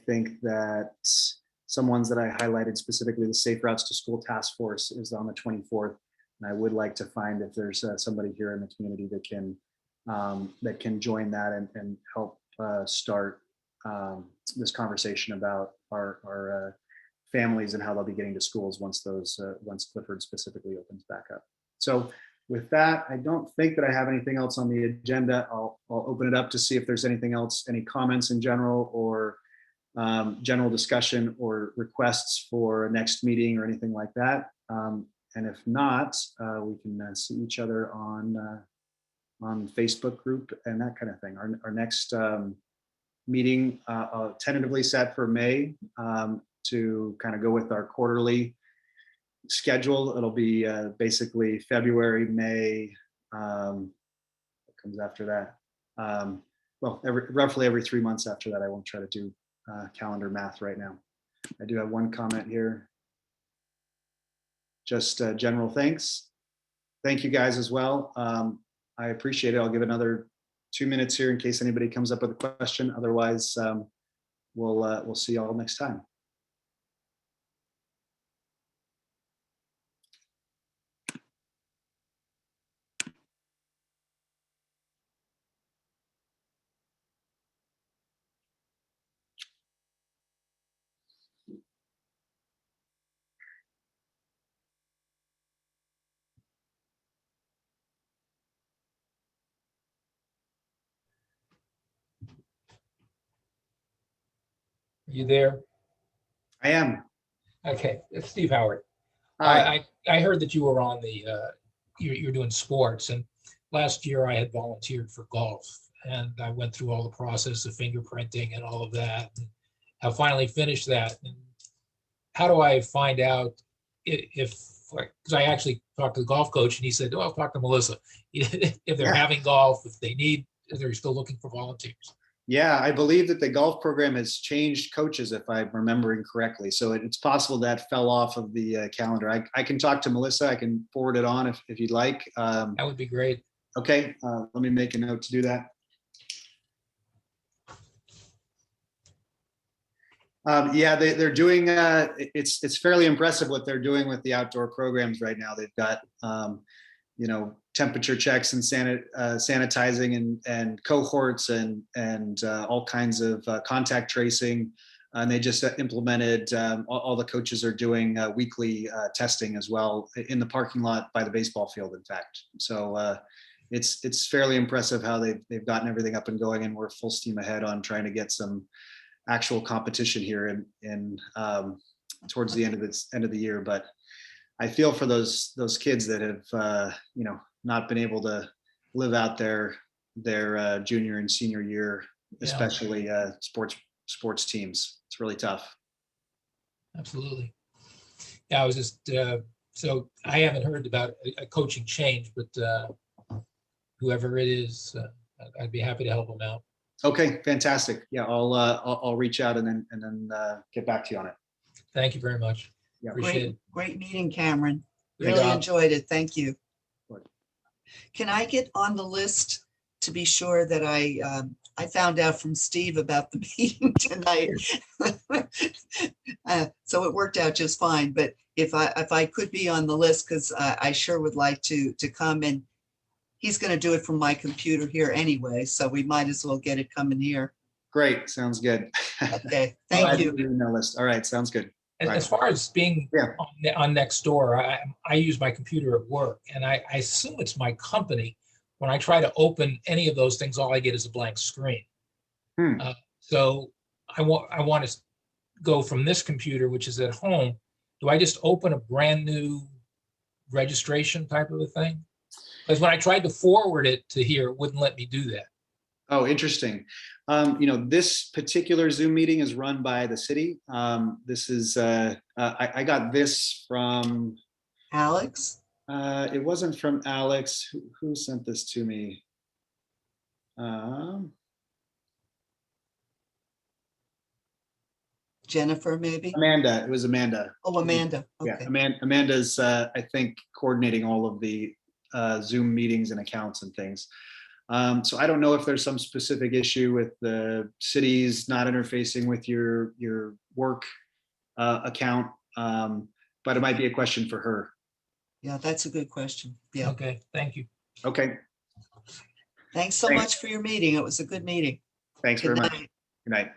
think that some ones that I highlighted, specifically the Safe Routes to School Task Force, is on the 24th. And I would like to find if there's somebody here in the community that can join that and help start this conversation about our families and how they'll be getting to schools once once Clifford specifically opens back up. So with that, I don't think that I have anything else on the agenda. I'll open it up to see if there's anything else, any comments in general, or general discussion or requests for a next meeting or anything like that. And if not, we can see each other on Facebook group and that kind of thing. Our next meeting tentatively set for May to kind of go with our quarterly schedule. It'll be basically February, May. What comes after that? Well, roughly every 3 months after that. I won't try to do calendar math right now. I do have one comment here. Just general thanks. Thank you guys as well. I appreciate it. I'll give another 2 minutes here in case anybody comes up with a question. Otherwise, we'll see y'all next time. You there? I am. Okay, it's Steve Howard. Hi. I heard that you were on the, you're doing sports, and last year I had volunteered for golf, and I went through all the process of fingerprinting and all of that. And I finally finished that. And how do I find out if, because I actually talked to the golf coach and he said, oh, I'll talk to Melissa. If they're having golf, if they're still looking for volunteers. Yeah, I believe that the golf program has changed coaches, if I'm remembering correctly. So it's possible that fell off of the calendar. I can talk to Melissa. I can forward it on if you'd like. That would be great. Okay, let me make a note to do that. Yeah, they're doing, it's fairly impressive what they're doing with the outdoor programs right now. They've got, temperature checks and sanitizing and cohorts and all kinds of contact tracing. And they just implemented, all the coaches are doing weekly testing as well in the parking lot by the baseball field, in fact. So it's fairly impressive how they've gotten everything up and going, and we're full steam ahead on trying to get some actual competition here in towards the end of the year. But I feel for those kids that have not been able to live out their junior and senior year, especially sports teams. It's really tough. Absolutely. Yeah, I was just so I haven't heard about a coaching change, but whoever it is, I'd be happy to help them out. Okay, fantastic. Yeah, I'll reach out and then get back to you on it. Thank you very much. Yeah, appreciate it. Great meeting, Cameron. Good Really job. enjoyed it. Thank you. Can I get on the list to be sure that I found out from Steve about the meeting tonight? So it worked out just fine. But if I could be on the list, because I sure would like to come, and he's going to do it from my computer here anyway, so we might as well get it coming here. Great, sounds good. Okay, thank you. Email list. All right, sounds good. As far as being on Nextdoor, I use my computer at work, and I assume it's my company. When I try to open any of those things, all I get is a blank screen. So I want to go from this computer, which is at home. Do I just open a brand new registration type of a thing? Because when I tried to forward it to here, it wouldn't let me do that. Oh, interesting. This particular Zoom meeting is run by the city. This is, I got this from Alex. It wasn't from Alex. Who sent this to me? Jennifer, maybe? Amanda. It was Amanda. Oh, Amanda. Okay. Yeah, Amanda's, I think, coordinating all of the Zoom meetings and accounts and things. So I don't know if there's some specific issue with the cities not interfacing with your work account, but it might be a question for her. Yeah, that's a good question. Yeah. Okay, thank you. Okay. Thanks so much for your meeting. It was a good meeting. Thanks very much. Good night.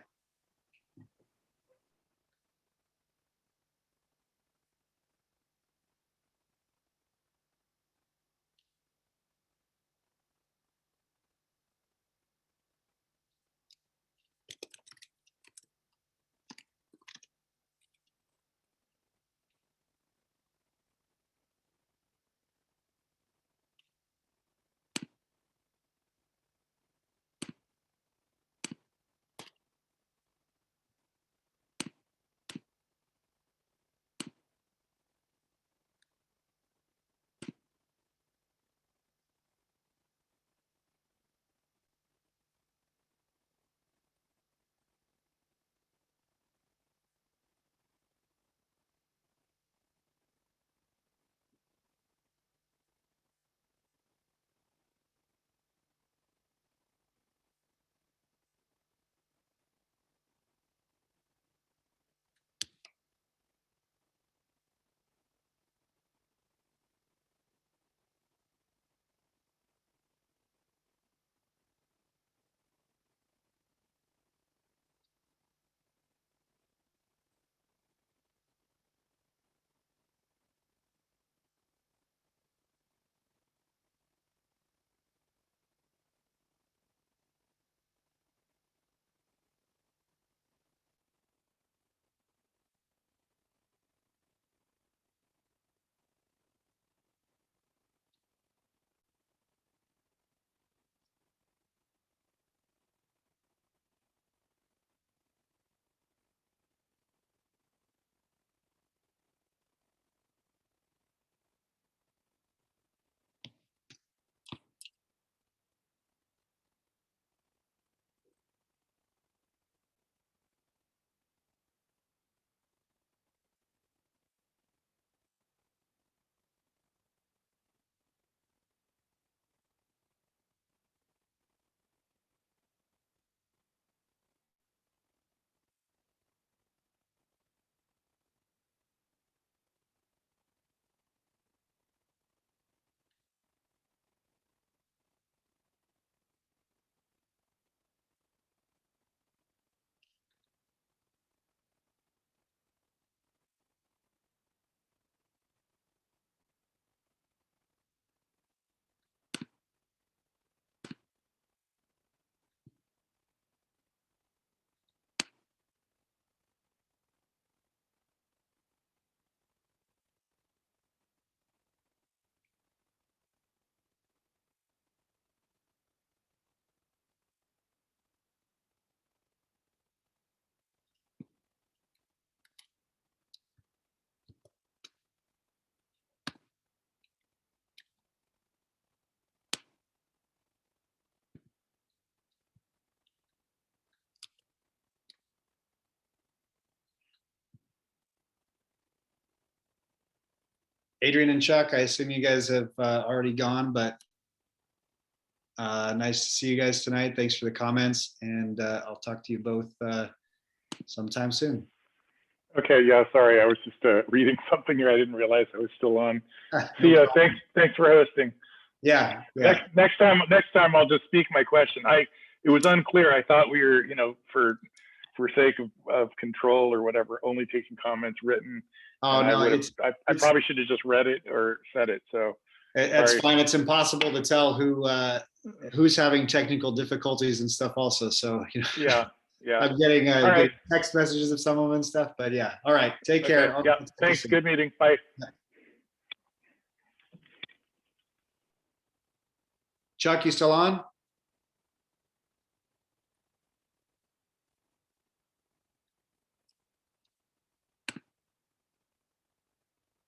Adrian and Chuck, I assume you guys have already gone, but nice to see you guys tonight. Thanks for the comments, and I'll talk to you both sometime soon. Okay, yeah, sorry, I was just reading something here. I didn't realize I was still on. No See ya. problem. Thanks for hosting. Yeah. Next time I'll just speak my question. It was unclear. I thought we were, for sake of control or whatever, only taking comments written. Oh, no, I probably should have just read it or said it. So that's sorry. fine. It's impossible to tell who's having technical difficulties and stuff also. So, Yeah. I'm getting right. text messages of some of them and stuff, but yeah. All right. Take care. Okay. Yeah. Thanks. Good meeting. Bye. Chuck, you still on?